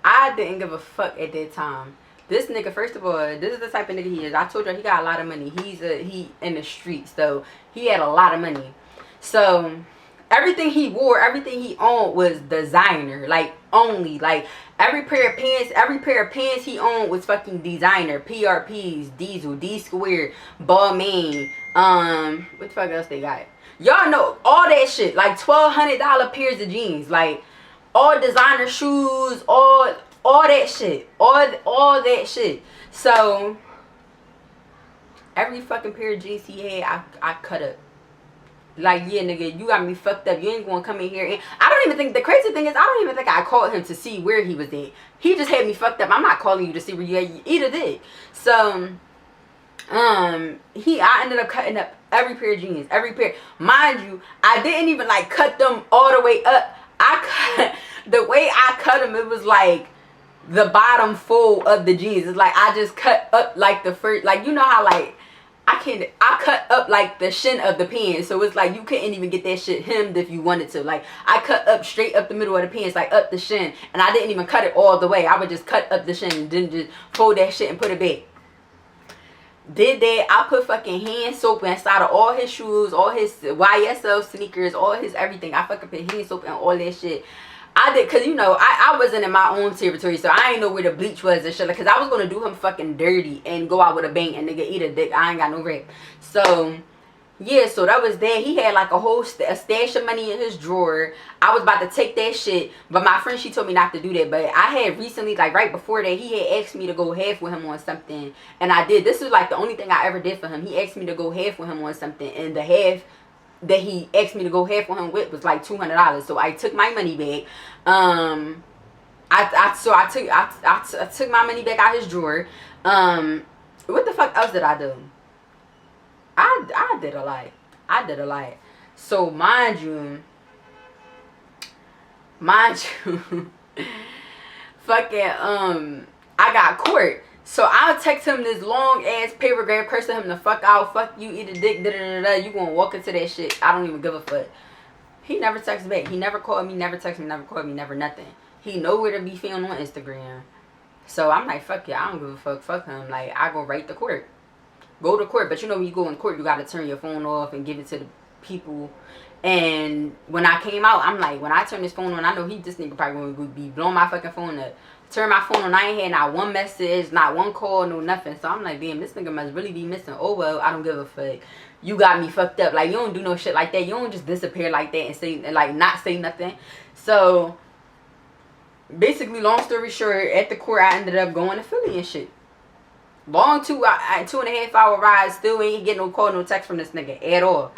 I didn't give a fuck at that time. This nigga, first of all, this is the type of nigga he is. I told you he got a lot of money. He in the streets, so he had a lot of money. So everything he wore, everything he owned was designer. Like, only. Like, every pair of pants he owned was fucking designer. PRPs, Diesel, D Squared, Balmain. What the fuck else they got? Y'all know all that shit. Like $1,200 pairs of jeans. Like, all designer shoes, all that shit. All that shit. So every fucking pair of jeans he had, I cut up. Like, yeah, nigga, you got me fucked up. You ain't gonna come in here. And I don't even think, the crazy thing is, I don't even think I called him to see where he was at. He just had me fucked up. I'm not calling you to see where you at. You either did. So I ended up cutting up every pair of jeans, every pair. Mind you, I didn't even like cut them all the way up. The way I cut them, it was like the bottom fold of the jeans. It's like I just cut up like the first, like, you know how like I cut up like the shin of the pants, so it's like you couldn't even get that shit hemmed if you wanted to. Like, I cut up straight up the middle of the pants, like up the shin, and I didn't even cut it all the way. I would just cut up the shin and then just fold that shit and put it back. Did that. I put fucking hand soap inside of all his shoes, all his YSL sneakers, all his everything. I fucking put hand soap and all that shit. I did, cause you know, I wasn't in my own territory, so I ain't know where the bleach was and shit. Like, cause I was gonna do him fucking dirty and go out with a bang and nigga eat a dick. I ain't got no rep. So yeah, so that was that. He had like a stash of money in his drawer. I was about to take that shit, but my friend, she told me not to do that. But I had recently, like right before that, he had asked me to go half with him on something, and I did. This was like the only thing I ever did for him. He asked me to go half with him on something, and the half that he asked me to go half with him with was like $200. So I took my money back. I took my money back out his drawer. What the fuck else did I do? I did a lot. So mind you, fucking I got court. So I'll text him this long ass paragraph cursing him the fuck out, fuck you, eat a dick, da da da da. You gonna walk into that shit. I don't even give a fuck. He never texts back. He never called me, never texted me, never called me, never nothing. He know where to be found on Instagram. So I'm like, fuck yeah, I don't give a fuck, fuck him. Like, I go right to court. Go to court, but you know when you go in court, you gotta turn your phone off and give it to the people. And when I came out, I'm like, when I turn this phone on, I know this nigga probably gonna be blowing my fucking phone up. Turn my phone on, I ain't had not one message, not one call, no nothing. So I'm like, damn, this nigga must really be missing. Oh well, I don't give a fuck. You got me fucked up. Like, you don't do no shit like that. You don't just disappear like that and say, and like not say nothing. So basically, long story short, at the court, I ended up going to Philly and shit. Long 2.5 hour ride, still ain't getting no call, no text from this nigga at all.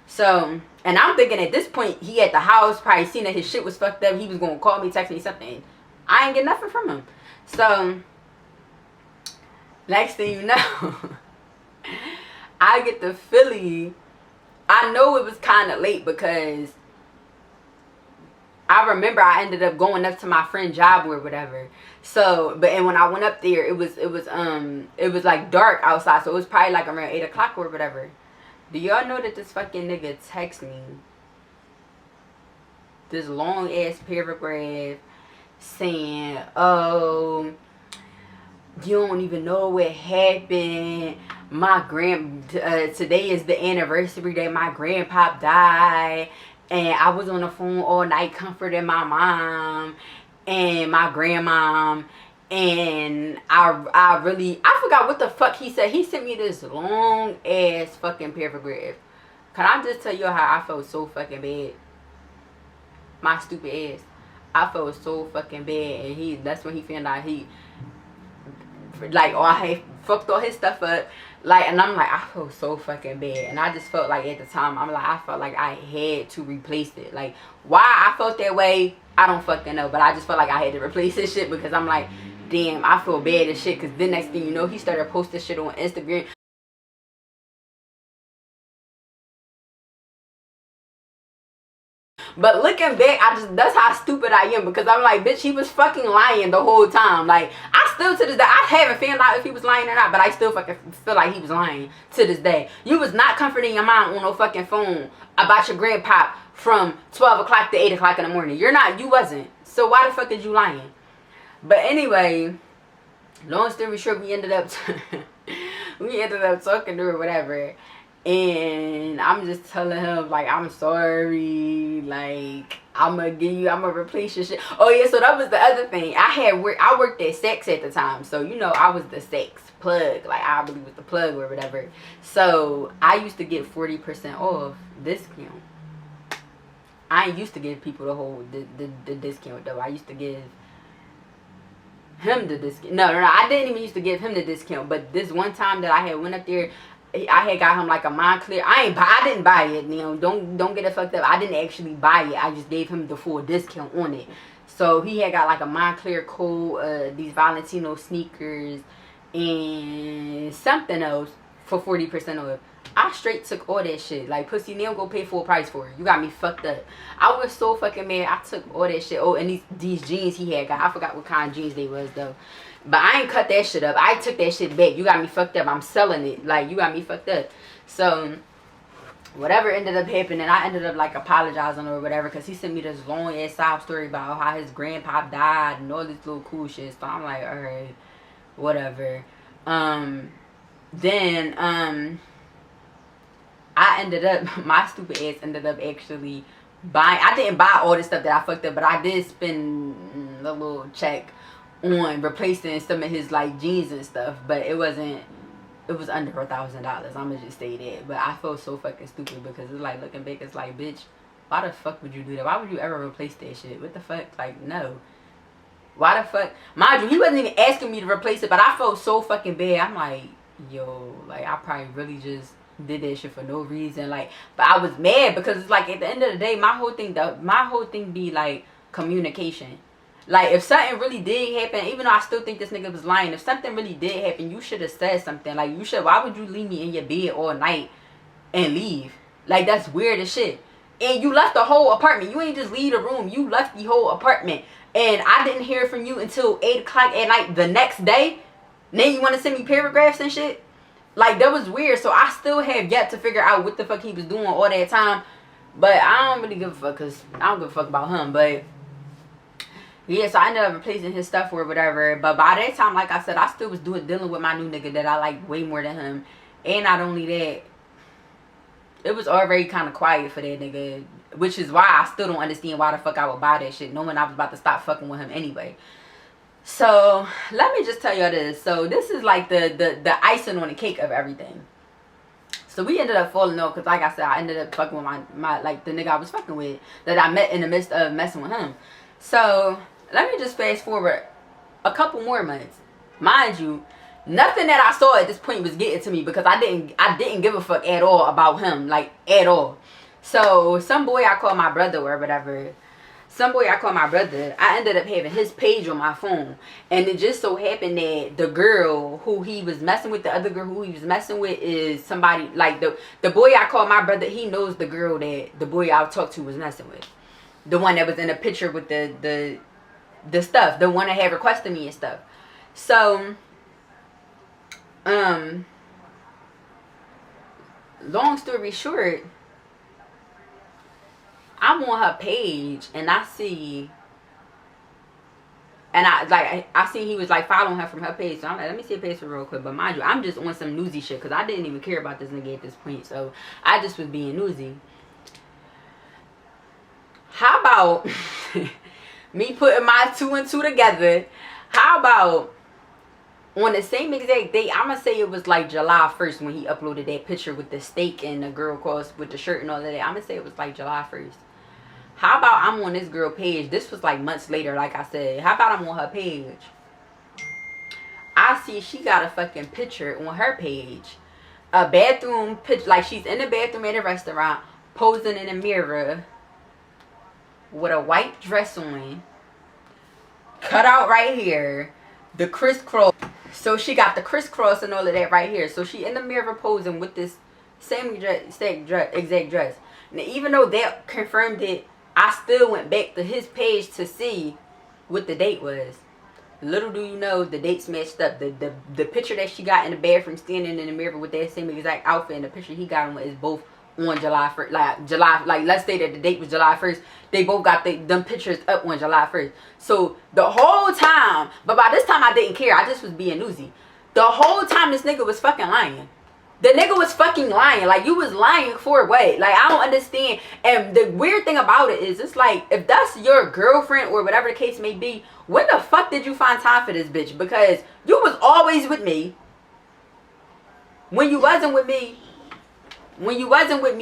So, and I'm thinking at this point, he at the house, probably seen that his shit was fucked up. He was gonna call me, text me something. I ain't get nothing from him. So, next thing you know, I get to Philly. I know it was kind of late because I remember I ended up going up to my friend's job or whatever. So, and when I went up there, it was like dark outside, so it was probably like around 8 o'clock or whatever. Do y'all know that this fucking nigga text me this long ass paragraph saying, oh, you don't even know what happened. Today is the anniversary that my grandpa died, and I was on the phone all night comforting my mom and my grandmom, and I forgot what the fuck he said. He sent me this long ass fucking paragraph. Can I just tell you how I felt so fucking bad? My stupid ass. I felt so fucking bad, and that's when he found out he, like, oh, I had fucked all his stuff up, like, and I'm like, I feel so fucking bad, and I just felt like at the time, I felt like I had to replace it. Like, why I felt that way, I don't fucking know, but I just felt like I had to replace this shit because I'm like, damn, I feel bad as shit, because then next thing you know, he started posting shit on Instagram. But looking back, that's how stupid I am, because I'm like, bitch, he was fucking lying the whole time. Like, I still to this day, I haven't found out if he was lying or not, but I still fucking feel like he was lying to this day. You was not comforting your mom on no fucking phone about your grandpa from 12 o'clock to 8 o'clock in the morning. You wasn't. So why the fuck is you lying? But anyway, long story short, we ended up talking to her, whatever. And I'm just telling him, like, I'm sorry, like, I'm gonna replace your shit. Oh yeah, so that was the other thing. I worked at Sex at the time, so you know I was the sex plug, like I really was the plug or whatever. So I used to get 40% off discount. I ain't used to give people the discount though. I used to give him the discount. No, I didn't even used to give him the discount. But this one time that I had went up there, I had got him like a Montclair. I didn't buy it. You know, don't get it fucked up. I didn't actually buy it. I just gave him the full discount on it. So he had got like a Montclair coat, these Valentino sneakers, and something else for 40% off. I straight took all that shit. Like, pussy, they don't go pay full price for it. You got me fucked up. I was so fucking mad. I took all that shit. Oh, and these jeans he had got. I forgot what kind of jeans they was, though. But I ain't cut that shit up. I took that shit back. You got me fucked up. I'm selling it. Like, you got me fucked up. So, whatever ended up happening, I ended up, like, apologizing or whatever. Because he sent me this long-ass sob story about how his grandpa died and all this little cool shit. So, I'm like, alright, whatever. I ended up, my stupid ass ended up actually buying. I didn't buy all this stuff that I fucked up, but I did spend a little check on replacing some of his like jeans and stuff. But it was under $1,000. I'ma just say that. But I felt so fucking stupid because it's like, looking back, it's like, bitch, why the fuck would you do that? Why would you ever replace that shit? What the fuck? Like, no. Why the fuck? Mind you, he wasn't even asking me to replace it, but I felt so fucking bad. I'm like, yo, like, I probably really just did that shit for no reason. Like, but I was mad because it's like, at the end of the day, my whole thing be like communication. Like, if something really did happen, even though I still think this nigga was lying, if something really did happen, you should have said something. Like, why would you leave me in your bed all night and leave? Like, that's weird as shit. And you left the whole apartment. You ain't just leave the room. You left the whole apartment. And I didn't hear from you until 8 o'clock at night the next day. Then you want to send me paragraphs and shit? Like, that was weird. So I still have yet to figure out what the fuck he was doing all that time. But I don't really give a fuck, because I don't give a fuck about him. But yeah, so I ended up replacing his stuff or whatever. But by that time, like I said, I still was dealing with my new nigga that I like way more than him. And not only that, it was already kind of quiet for that nigga. Which is why I still don't understand why the fuck I would buy that shit, knowing I was about to stop fucking with him anyway. So, let me just tell y'all this. So, this is like the icing on the cake of everything. So, we ended up falling off because, like I said, I ended up fucking with my like, the nigga I was fucking with that I met in the midst of messing with him. So, let me just fast forward a couple more months. Mind you, nothing that I saw at this point was getting to me because I didn't give a fuck at all about him, like, at all. So, some boy I call my brother or whatever, I ended up having his page on my phone. And it just so happened that the girl who he was messing with, the other girl who he was messing with is somebody, like, the boy I call my brother, he knows the girl that the boy I talked to was messing with. The one that was in the picture with the stuff, the one that had requested me and stuff. So, long story short, I'm on her page and I see, and I seen he was like following her from her page. So I'm like, let me see a page for real quick. But mind you, I'm just on some newsy shit because I didn't even care about this nigga at this point. So I just was being newsy. How about me putting my 2 and 2 together? How about on the same exact date, I'm going to say it was like July 1st when he uploaded that picture with the steak and the girl cross with the shirt and all of that. I'm going to say it was like July 1st. How about I'm on this girl page? This was like months later, like I said. How about I'm on her page? I see she got a fucking picture on her page. A bathroom picture. Like, she's in the bathroom at a restaurant, posing in a mirror with a white dress on. Cut out right here. The crisscross. So she got the crisscross and all of that right here. So she in the mirror posing with this same exact dress. Now, even though that confirmed it I still went back to his page to see what the date was. Little do you know, the dates matched up. The picture that she got in the bathroom standing in the mirror with that same exact outfit and the picture he got on is both on July 1st. Like let's say that the date was July 1st. They both got them pictures up on July 1st. So the whole time, but by this time I didn't care. I just was being nosy. The whole time this nigga was fucking lying. The nigga was fucking lying. Like, you was lying for what? Like, I don't understand. And the weird thing about it is, it's like, if that's your girlfriend or whatever the case may be, when the fuck did you find time for this bitch? Because you was always with me. When you wasn't with me,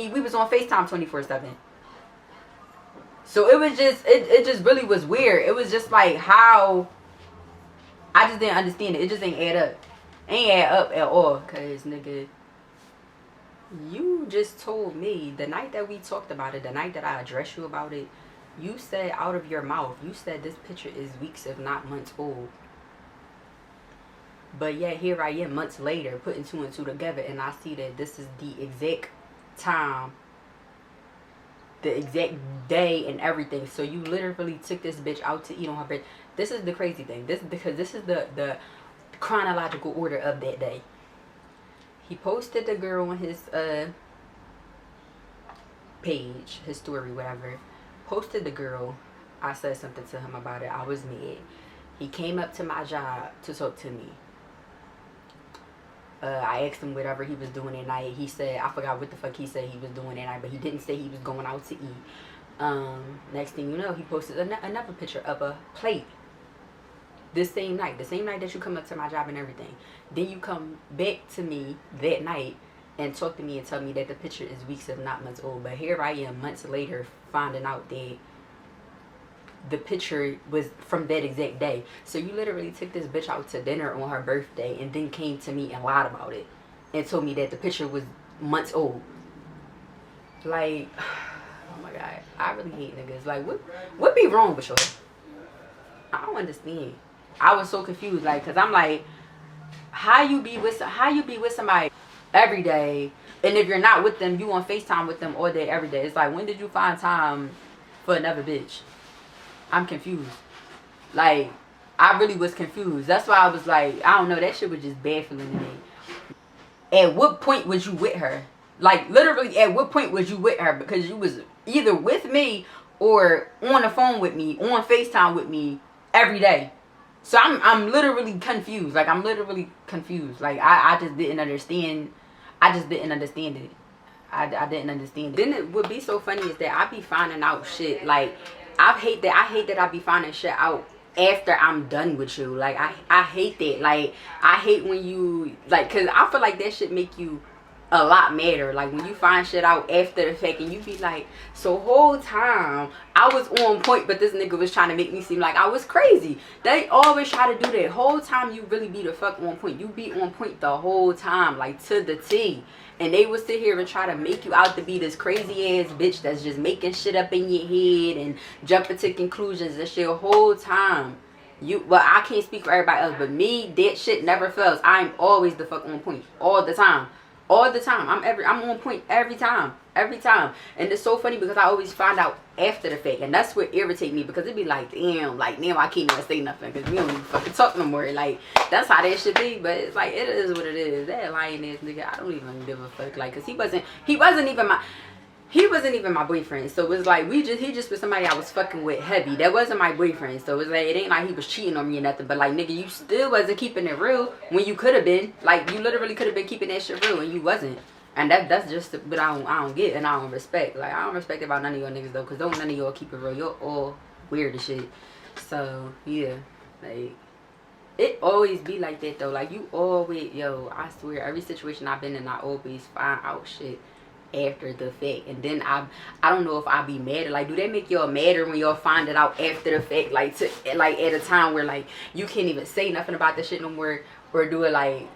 we was on FaceTime 24/7. So it was just, it just really was weird. It was just like how, I just didn't understand it. It just ain't add up. Ain't add up at all. Because, nigga, you just told me the night that we talked about it, the night that I addressed you about it, you said out of your mouth, you said this picture is weeks if not months old. But yet here I am months later putting two and two together, and I see that this is the exact time, the exact day and everything. So you literally took this bitch out to eat on her birthday. This is the crazy thing. Because this is the chronological order of that day. He posted the girl on his page, his story, whatever. Posted the girl. I said something to him about it. I was mad. He came up to my job to talk to me. I asked him whatever he was doing that night. He said, I forgot what the fuck he said he was doing that night, but he didn't say he was going out to eat. Next thing you know, he posted another picture of a plate. This same night. The same night that you come up to my job and everything. Then you come back to me that night and talk to me and tell me that the picture is weeks if not months old. But here I am months later finding out that the picture was from that exact day. So you literally took this bitch out to dinner on her birthday and then came to me and lied about it. And told me that the picture was months old. Like, oh my God. I really hate niggas. Like, what be wrong with y'all? I don't understand. I was so confused, like, cause I'm like, how you be with somebody every day, and if you're not with them, you on FaceTime with them all day, every day. It's like, when did you find time for another bitch? I'm confused. Like, I really was confused. That's why I was like, I don't know, that shit was just baffling to me. At what point was you with her? Like, literally, at what point was you with her? Because you was either with me or on the phone with me, on FaceTime with me every day. So I'm literally confused. Like, I'm literally confused. Like, I just didn't understand. I just didn't understand it. I didn't understand it. Then it would be so funny is that I be finding out shit. Like, I hate that I be finding shit out after I'm done with you. Like, I hate that. Like, I hate when you, like, because I feel like that shit make you a lot madder. Like, when you find shit out after the fact and you be like, so whole time I was on point, but this nigga was trying to make me seem like I was crazy. They always try to do that. Whole time you really be the fuck on point. You be on point the whole time, like, to the T. And they would sit here and try to make you out to be this crazy ass bitch that's just making shit up in your head and jumping to conclusions and shit whole time. Well, I can't speak for everybody else, but me, that shit never fails. I'm always the fuck on point all the time. All the time. I'm on point every time. Every time. And it's so funny because I always find out after the fact. And that's what irritates me, because it be like, damn, like, now I can't even say nothing because we don't even fucking talk no more. Like, that's how that should be. But it's like, it is what it is. That lying ass nigga, I don't even give a fuck. Like, because he wasn't even my boyfriend. So it was like, he just was somebody I was fucking with heavy. That wasn't my boyfriend. So it was like, it ain't like he was cheating on me or nothing. But like, nigga, you still wasn't keeping it real when you could have been. Like, you literally could have been keeping that shit real and you wasn't. And that's just what I don't get and I don't respect. Like, I don't respect about none of y'all niggas though, because don't none of y'all keep it real. You're all weird as shit. So yeah, like, it always be like that though. Like, you always, yo, I swear, every situation I've been in, I always find out shit after the fact. And then I don't know if I be mad. Like, do that make y'all madder when y'all find it out after the fact? Like, at a time where, like, you can't even say nothing about the shit no more, or do it like,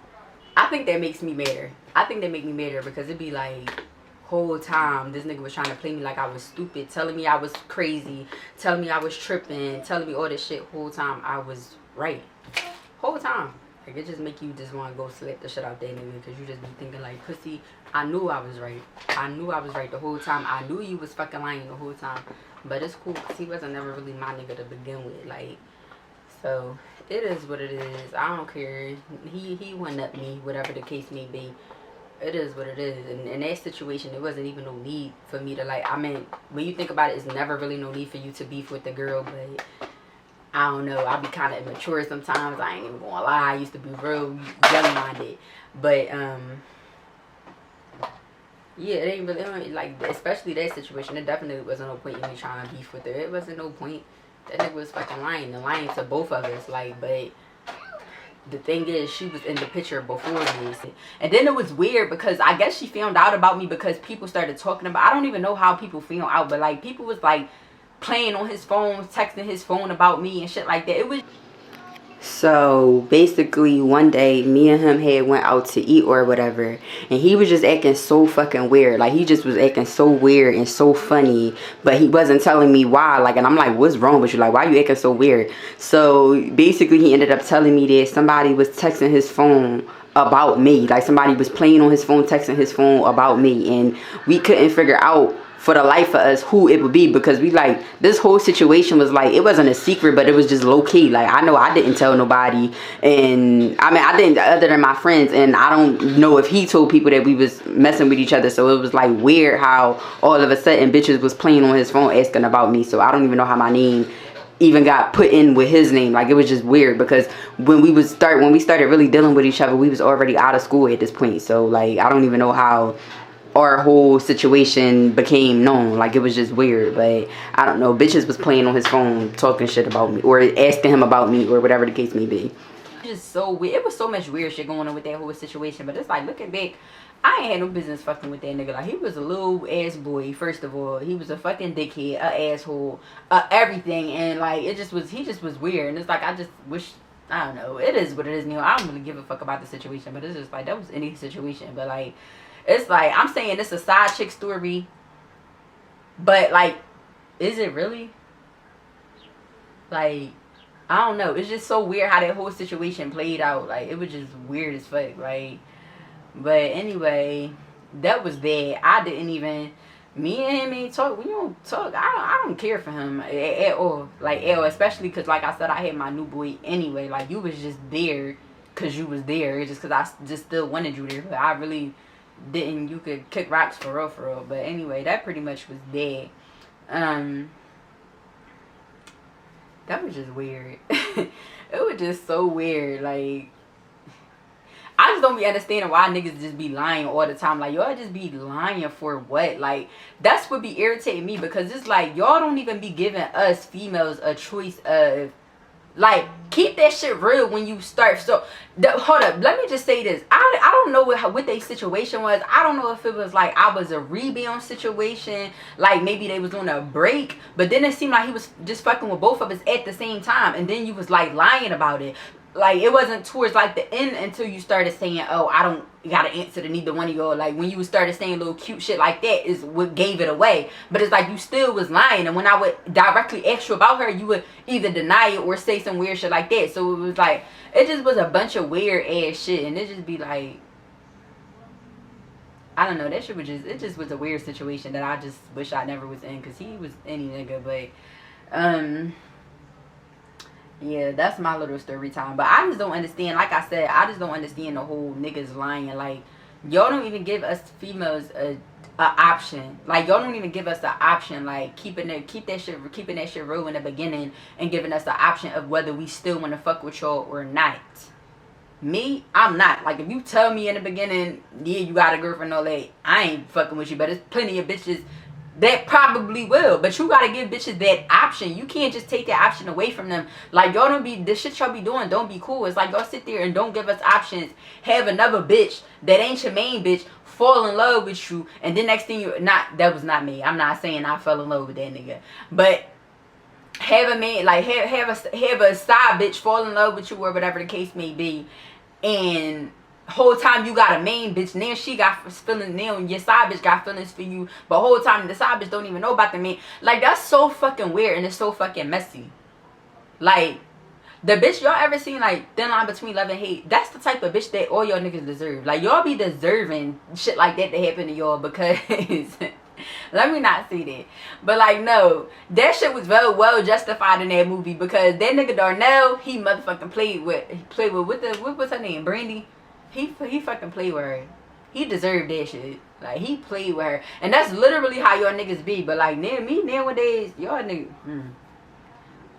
I think that makes me madder. I think that make me madder because it be like, whole time this nigga was trying to play me like I was stupid, telling me I was crazy, telling me I was tripping, telling me all this shit. Whole time I was right. Whole time. Like, it just make you just want to go slap the shit out that nigga, because you just be thinking like, pussy, I knew I was right. I knew I was right the whole time. I knew you was fucking lying the whole time. But it's cool, because he wasn't never really my nigga to begin with. Like, so it is what it is. I don't care. He went up me, whatever the case may be. It is what it is. And in that situation, there wasn't even no need for me to, like, I mean, when you think about it, it's never really no need for you to beef with the girl, but I don't know. I be kind of immature sometimes. I ain't even gonna lie. I used to be real young-minded. But, yeah, it ain't really, like, especially that situation, it definitely wasn't no point in me trying to beef with her. It wasn't no point. That nigga was fucking lying. And lying to both of us. Like, but the thing is, she was in the picture before me. And then it was weird because I guess she found out about me because people started talking about, I don't even know how people found out, but like people was like playing on his phone, texting his phone about me and shit like that. It was... So basically one day me and him had went out to eat or whatever, and he was just acting so fucking weird. Like, he just was acting so weird and so funny, but he wasn't telling me why. Like, and I'm like, what's wrong with you? Like, why you acting so weird? So basically he ended up telling me that somebody was texting his phone about me. Like, somebody was playing on his phone, texting his phone about me, and we couldn't figure out for the life of us who it would be, because we, like, this whole situation was like, it wasn't a secret, but it was just low-key. Like, I know I didn't tell nobody, and I mean, I didn't, other than my friends, and I don't know if he told people that we was messing with each other. So it was like weird how all of a sudden bitches was playing on his phone asking about me. So I don't even know how my name even got put in with his name. Like, it was just weird, because when we started really dealing with each other, we was already out of school at this point. So like, I don't even know how our whole situation became known. Like, it was just weird. But I don't know, bitches was playing on his phone talking shit about me, or asking him about me, or whatever the case may be. Just so weird. It was so much weird shit going on with that whole situation. But it's like, looking back, I ain't had no business fucking with that nigga. Like, he was a little ass boy. First of all, he was a fucking dickhead, a asshole, everything. And like, he just was weird. And it's like, I just wish, I don't know, it is what it is, Neil. I don't really give a fuck about the situation, but it's just like, that was any situation. But like, it's like, I'm saying it's a side chick story, but like, is it really? Like, I don't know. It's just so weird how that whole situation played out. Like, it was just weird as fuck. Like, but anyway, that was that. I didn't even, me and him ain't talk. We don't talk. I don't care for him at all. Like, at all. Especially because, like I said, I had my new boy anyway. Like, you was just there because you was there. It's just because I just still wanted you there. But I really didn't. You could kick rocks for real. But anyway, that pretty much was that. That was just weird. It was just so weird. Like, I just don't be understanding why niggas just be lying all the time. Like, y'all just be lying for what? Like, that's what be irritating me, because it's like, y'all don't even be giving us females a choice of, like, keep that shit real when you start. So, hold up, let me just say this. I don't know what their situation was. I don't know if it was like I was a rebound situation, like maybe they was on a break, but then it seemed like he was just fucking with both of us at the same time, and then you was like lying about it. Like, it wasn't towards like the end until you started saying, oh, I don't gotta answer to neither one of y'all. Like, when you started saying little cute shit like that is what gave it away. But it's like, you still was lying. And when I would directly ask you about her, you would either deny it or say some weird shit like that. So it was like, it just was a bunch of weird ass shit. And it just be like, I don't know, that shit was just, it just was a weird situation that I just wish I never was in. Because he was any nigga. But, yeah, that's my little story time. But I just don't understand. Like I said, I just don't understand the whole niggas lying. Like, y'all don't even give us females a option. Like, y'all don't even give us the option. Like, keeping that shit real in the beginning, and giving us the option of whether we still want to fuck with y'all or not. Me, I'm not. Like, if you tell me in the beginning, yeah, you got a girlfriend, all that, I ain't fucking with you. But there's plenty of bitches that probably will. But you gotta give bitches that option. You can't just take that option away from them. Like, y'all don't be, the shit y'all be doing don't be cool. It's like, y'all sit there and don't give us options. Have another bitch that ain't your main bitch fall in love with you, and then next thing you, not, that was not me. I'm not saying I fell in love with that nigga. But have a man, like, have a side bitch fall in love with you, or whatever the case may be, and whole time you got a main bitch, now she got feelings, now your side bitch got feelings for you, but whole time the side bitch don't even know about the man. Like, that's so fucking weird, and it's so fucking messy. Like, The bitch y'all ever seen, like, Thin Line Between Love and Hate? That's the type of bitch that all y'all niggas deserve. Like, y'all be deserving shit like that to happen to y'all because let me not say that. But, like, no. That shit was well justified in that movie because that nigga Darnell, he motherfucking played with what was her name? Brandy? He fucking played with her. He deserved that shit. Like, he played with her. And that's literally how y'all niggas be. But, like, nowadays, y'all niggas,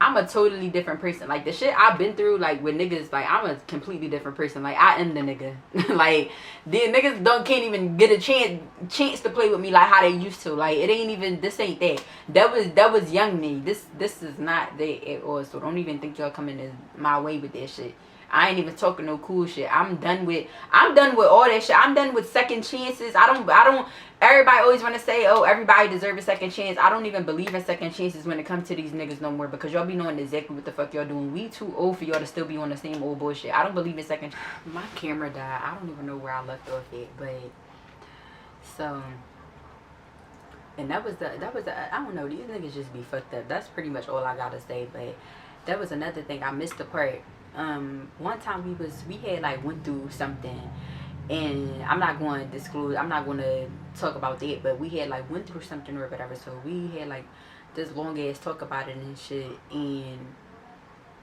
I'm a totally different person. Like, the shit I've been through, like, with niggas, like, I'm a completely different person. Like, I am the nigga. Like, the niggas can't even get a chance to play with me like how they used to. Like, it ain't even, this ain't that. That was young me. This is not that at all. So don't even think y'all coming my way with that shit. I ain't even talking no cool shit. I'm done with all that shit. I'm done with second chances. I don't everybody always want to say, oh, everybody deserves a second chance. I don't even believe in second chances when it comes to these niggas no more because y'all be knowing exactly what the fuck y'all doing. We too old for y'all to still be on the same old bullshit. I don't believe in second. My camera died. I don't even know where I left off it, but so, and that was the I don't know, these niggas just be fucked up. That's pretty much all I gotta say. But that was another thing. I missed the part. One time we had like went through something, and I'm not going to disclose, I'm not going to talk about that, but we had like went through something or whatever. So we had like this long ass talk about it and shit, and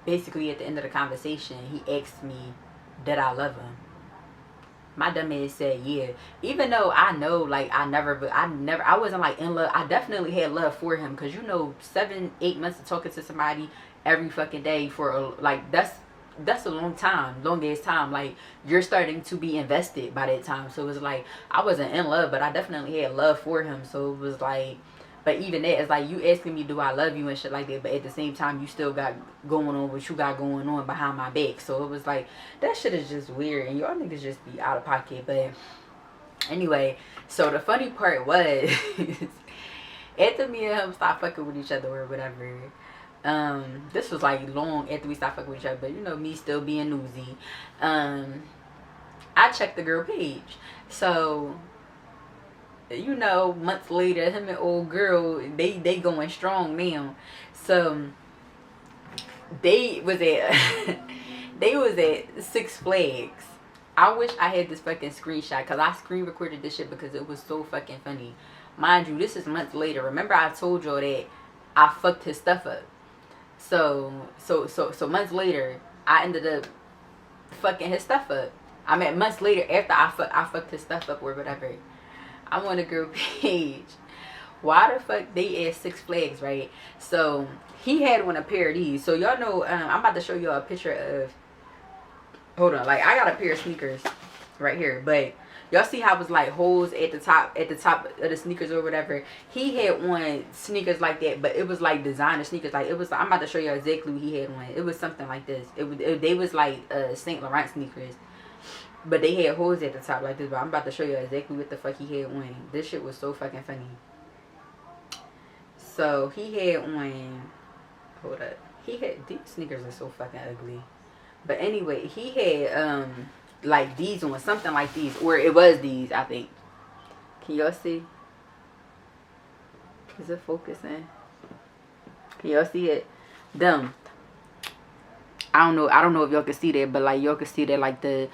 basically at the end of the conversation he asked me did I love him. My dumb ass said yeah, even though I know like I wasn't like in love. I definitely had love for him because, you know, 7-8 months of talking to somebody every fucking day for like that's a long ass time. Like, you're starting to be invested by that time. So it was like I wasn't in love, but I definitely had love for him. So it was like, but even that, it's like you asking me do I love you and shit like that, but at the same time you still got going on what you got going on behind my back. So it was like, that shit is just weird, and y'all niggas just be out of pocket. But anyway, so the funny part was after me and him stopped fucking with each other or whatever, this was like long after we stopped fucking with each other, but you know me still being nosy, I checked the girl page. So, you know, months later, him and old girl, they going strong now. So they was at they was at Six Flags. I wish I had this fucking screenshot because I screen recorded this shit because it was so fucking funny. Mind you, this is months later. Remember I told y'all that I fucked his stuff up. So months later, I ended up fucking his stuff up. I mean, months later after I fucked his stuff up or whatever. I'm on the girl page. Why the fuck they at Six Flags, right? So he had on a pair of these. So y'all know, I'm about to show y'all a picture of. Hold on, like I got a pair of sneakers right here, but y'all see how it was like holes at the top of the sneakers or whatever. He had on sneakers like that, but it was like designer sneakers. Like it was. I'm about to show you exactly what he had on. It was something like this. They was like Saint Laurent sneakers, but they had holes at the top like this. But I'm about to show you exactly what the fuck he had on. This shit was so fucking funny. So he had on. Hold up. He had these sneakers are so fucking ugly. But anyway, he had like these on, something like these, or it was these, I think. Can y'all see? Is it focusing? Can y'all see it? Them. I don't know if y'all can see that, but like y'all can see that like the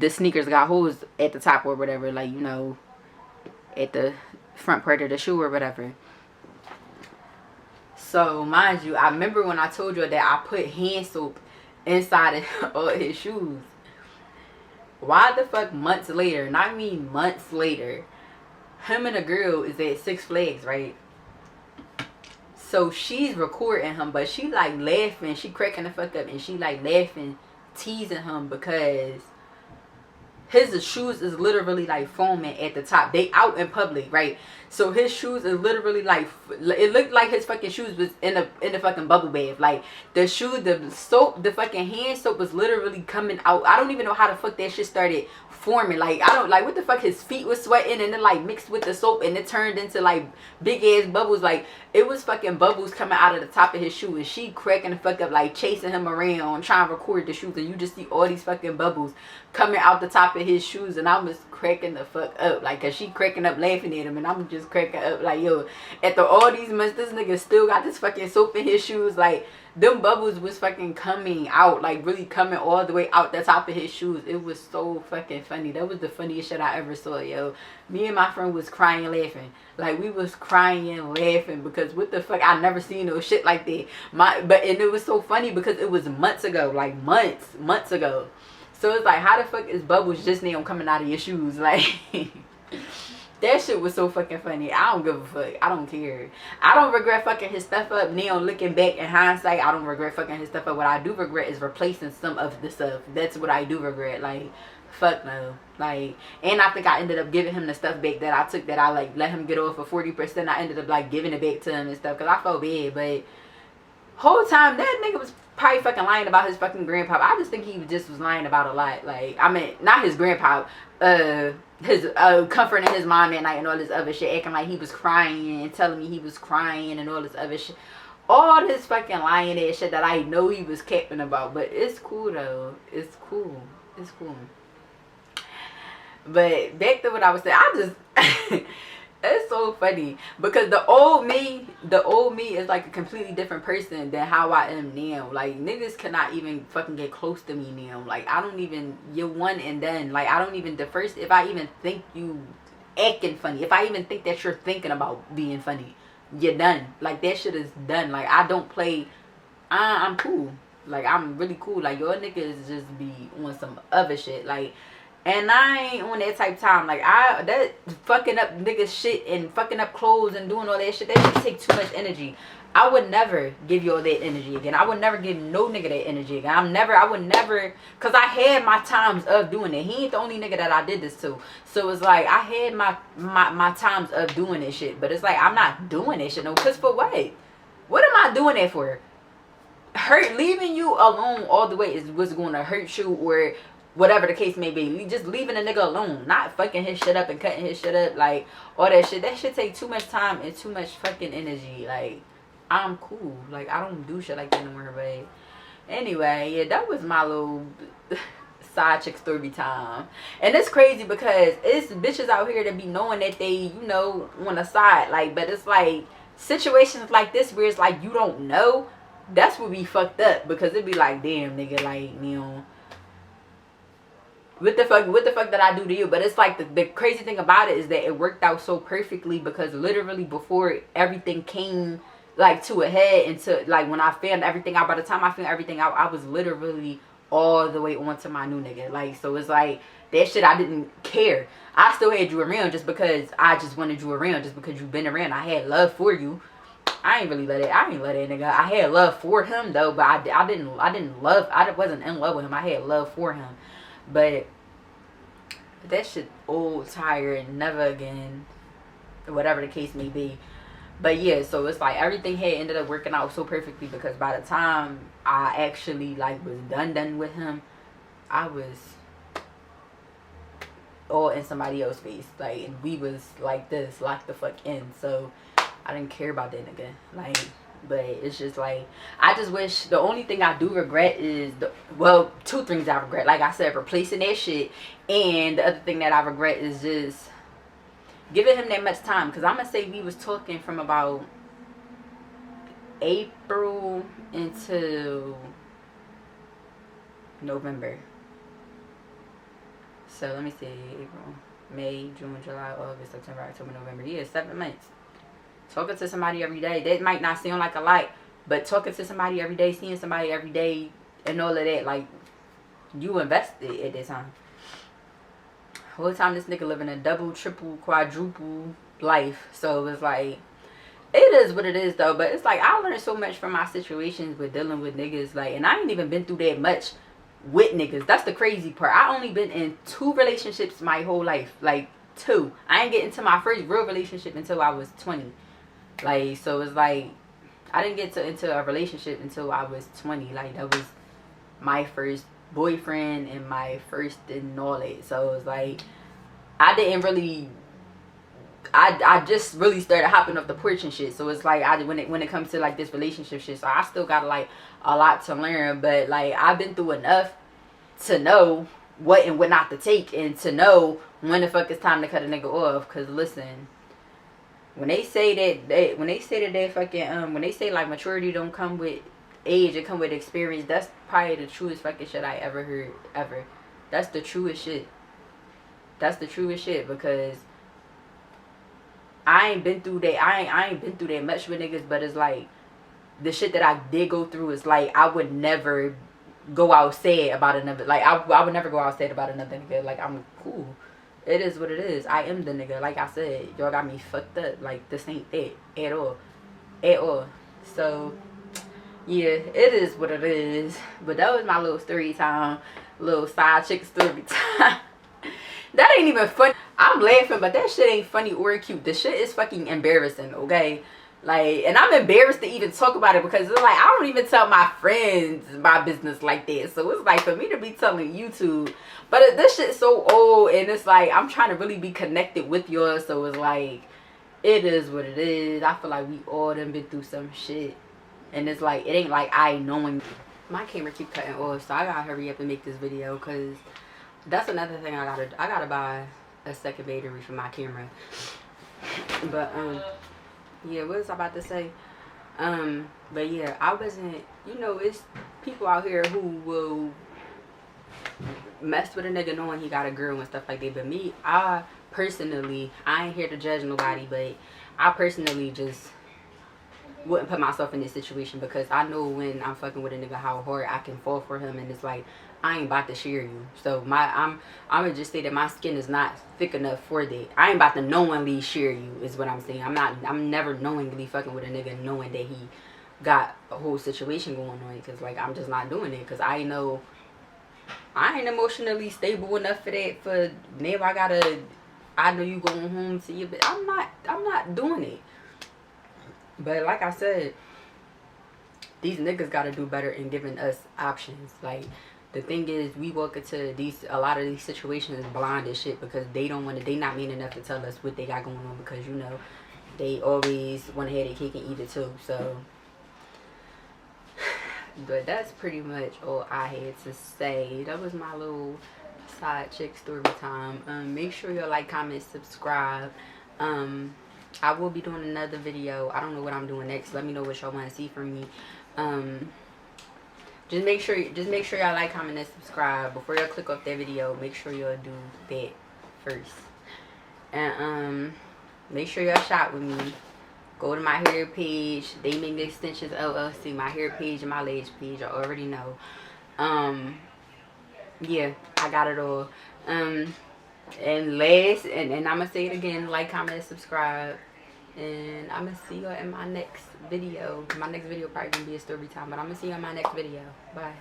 sneakers got holes at the top or whatever, like, you know, at the front part of the shoe or whatever. So mind you, I remember when I told you that I put hand soap inside of all his shoes. Why the fuck months later, not mean months later, him and a girl is at Six Flags, right? So she's recording him, but she like laughing, she cracking the fuck up, and she like laughing, teasing him because his shoes is literally like foaming at the top. They out in public, right? So his shoes is literally like, it looked like his fucking shoes was in the fucking bubble bath. Like the shoe, the soap, the fucking hand soap was literally coming out. I don't even know how the fuck that shit started forming. Like I don't like what the fuck, his feet was sweating and then like mixed with the soap and it turned into like big ass bubbles. Like it was fucking bubbles coming out of the top of his shoe, and she cracking the fuck up, like chasing him around trying to record the shoes, and you just see all these fucking bubbles coming out the top of his shoes, and I was cracking the fuck up, like, cause she cracking up laughing at him, and I'm just cracking up like, yo, after all these months, this nigga still got this fucking soap in his shoes. Like, them bubbles was fucking coming out, like really coming all the way out the top of his shoes. It was so fucking funny. That was the funniest shit I ever saw, yo. Me and my friend was crying laughing. Like, we was crying laughing because what the fuck, I never seen no shit like that. And it was so funny because it was months ago, like months ago. So it's like, how the fuck is bubbles just now coming out of your shoes? Like, that shit was so fucking funny. I don't give a fuck. I don't care. I don't regret fucking his stuff up now. Looking back in hindsight, I don't regret fucking his stuff up. What I do regret is replacing some of the stuff. That's what I do regret. Like, fuck no. Like, and I think I ended up giving him the stuff back that I took, that I like let him get off for 40%. I ended up like giving it back to him and stuff because I felt bad. But whole time that nigga was probably fucking lying about his fucking grandpa. I just think he just was lying about a lot. Like, I mean, not his grandpa, his comforting his mom at night and all this other shit, acting like he was crying and telling me he was crying and all this other shit. All this fucking lying ass shit that I know he was capping about. But it's cool though. It's cool. It's cool. But back to what I was saying, I just it's so funny because the old me is like a completely different person than how I am now. Like, niggas cannot even fucking get close to me now. Like, I don't even, you're one and done. Like, I don't even, if I even think you acting funny, if I even think that you're thinking about being funny, you're done. Like, that shit is done. Like, I don't play, I'm cool. Like, I'm really cool. Like, your niggas just be on some other shit. Like, and I ain't on that type of time. Like, that fucking up niggas shit and fucking up clothes and doing all that shit, that shit take too much energy. I would never give you all that energy again. I would never give no nigga that energy again. I would never, because I had my times of doing it. He ain't the only nigga that I did this to. So it's like, I had my times of doing this shit. But it's like, I'm not doing this shit, no. Because for what? What am I doing that for? Leaving you alone all the way is what's going to hurt you, or whatever the case may be. Just leaving a nigga alone, not fucking his shit up and cutting his shit up, like all that shit. That shit take too much time and too much fucking energy. Like, I'm cool. Like, I don't do shit like that anymore. But anyway, yeah, that was my little side chick story time. And it's crazy because it's bitches out here that be knowing that they, you know, on the side. Like, but it's like situations like this where it's like you don't know. That's what be fucked up, because it be like, damn, nigga, like, you know, what the fuck did I do to you? But it's like the crazy thing about it is that it worked out so perfectly, because literally before everything came like to a head, and to like when I found everything out, by the time I found everything out, I was literally all the way on to my new nigga. Like, so it's like that shit, I didn't care. I still had you around just because I just wanted you around, just because you've been around. I had love for you. I ain't let that nigga. I had love for him though, but I wasn't in love with him. I had love for him. But that shit old, tired, never again, whatever the case may be. But yeah, so it's like everything had ended up working out so perfectly, because by the time I actually like was done with him, I was all in somebody else's face. Like, and we was like this, locked the fuck in. So I didn't care about that nigga. Like, but it's just like, I just wish, the only thing I do regret is, well, two things I regret. Like I said, replacing that shit. And the other thing that I regret is just giving him that much time. Because I'm going to say we was talking from about April into November. So let me see, April, May, June, July, August, September, October, November. Yeah, 7 months. Talking to somebody every day. That might not seem like a lot, but talking to somebody every day, seeing somebody every day, and all of that, like, you invested at that time. Whole time this nigga living a double, triple, quadruple life. So it's like, it is what it is though. But it's like, I learned so much from my situations with dealing with niggas. Like, and I ain't even been through that much with niggas. That's the crazy part. I only been in 2 relationships my whole life. Like, 2. I ain't get into my first real relationship until I was 20. Like, so it's like, I didn't get into a relationship until I was 20. Like, that was my first boyfriend and my first and all that. So it's like, I didn't really, I just really started hopping off the porch and shit. So it's like, when it comes to like this relationship shit, so I still got like a lot to learn. But like, I've been through enough to know what and what not to take, and to know when the fuck it's time to cut a nigga off. Cause listen, when they say that they fucking when they say like maturity don't come with age, it come with experience, that's probably the truest fucking shit I ever heard ever. That's the truest shit. That's the truest shit, because I ain't been through that. I ain't been through that much with niggas, but it's like the shit that I did go through is like I would never go out sad about another. Like I would never go out sad about another nigga. Like I'm cool. It is what it is. I am the nigga. Like I said, y'all got me fucked up. Like this ain't that at all, at all. So yeah, it is what it is. But that was my little story time, little side chick story time. That ain't even funny. I'm laughing, but that shit ain't funny or cute. The shit is fucking embarrassing, okay? Like, and I'm embarrassed to even talk about it, because it's like I don't even tell my friends my business like that. So it's like for me to be telling YouTube, but this shit's so old, and it's like I'm trying to really be connected with y'all. So it's like it is what it is. I feel like we all done been through some shit, and it's like it ain't like I knowing. My camera keep cutting off, so I gotta hurry up and make this video, because that's another thing I gotta buy a second battery for my camera. But yeah, what was I about to say? But yeah, I wasn't, you know, it's people out here who will mess with a nigga knowing he got a girl and stuff like that. But me, I personally, I ain't here to judge nobody, but I personally just wouldn't put myself in this situation, because I know when I'm fucking with a nigga how hard I can fall for him, and it's like I ain't about to share you. So I'm gonna just say that my skin is not thick enough for that. I ain't about to knowingly share you is what I'm saying. I'm never knowingly fucking with a nigga knowing that he got a whole situation going on, because like I'm just not doing it, because I know I ain't emotionally stable enough for that. For now I know you going home to you, but I'm not doing it. But like I said, these niggas gotta do better in giving us options. Like the thing is, we walk into a lot of these situations blind as shit, because they not mean enough to tell us what they got going on, because you know they always want to have their cake and eat it too. So but that's pretty much all I had to say. That was my little side chick story time. Make sure you like, comment, subscribe. I will be doing another video. I don't know what I'm doing next. Let me know what y'all want to see from me. Just make sure y'all like, comment, and subscribe. Before y'all click off that video, make sure y'all do that first. And make sure y'all shop with me. Go to my hair page, Dai Ming Extensions LLC, my hair page and my legs page. I already know. Yeah, I got it all. And last, and I'm gonna say it again, like, comment, and subscribe. And I'm gonna see y'all in my next video. My next video probably gonna be a story time, but I'm gonna see you in my next video. Bye.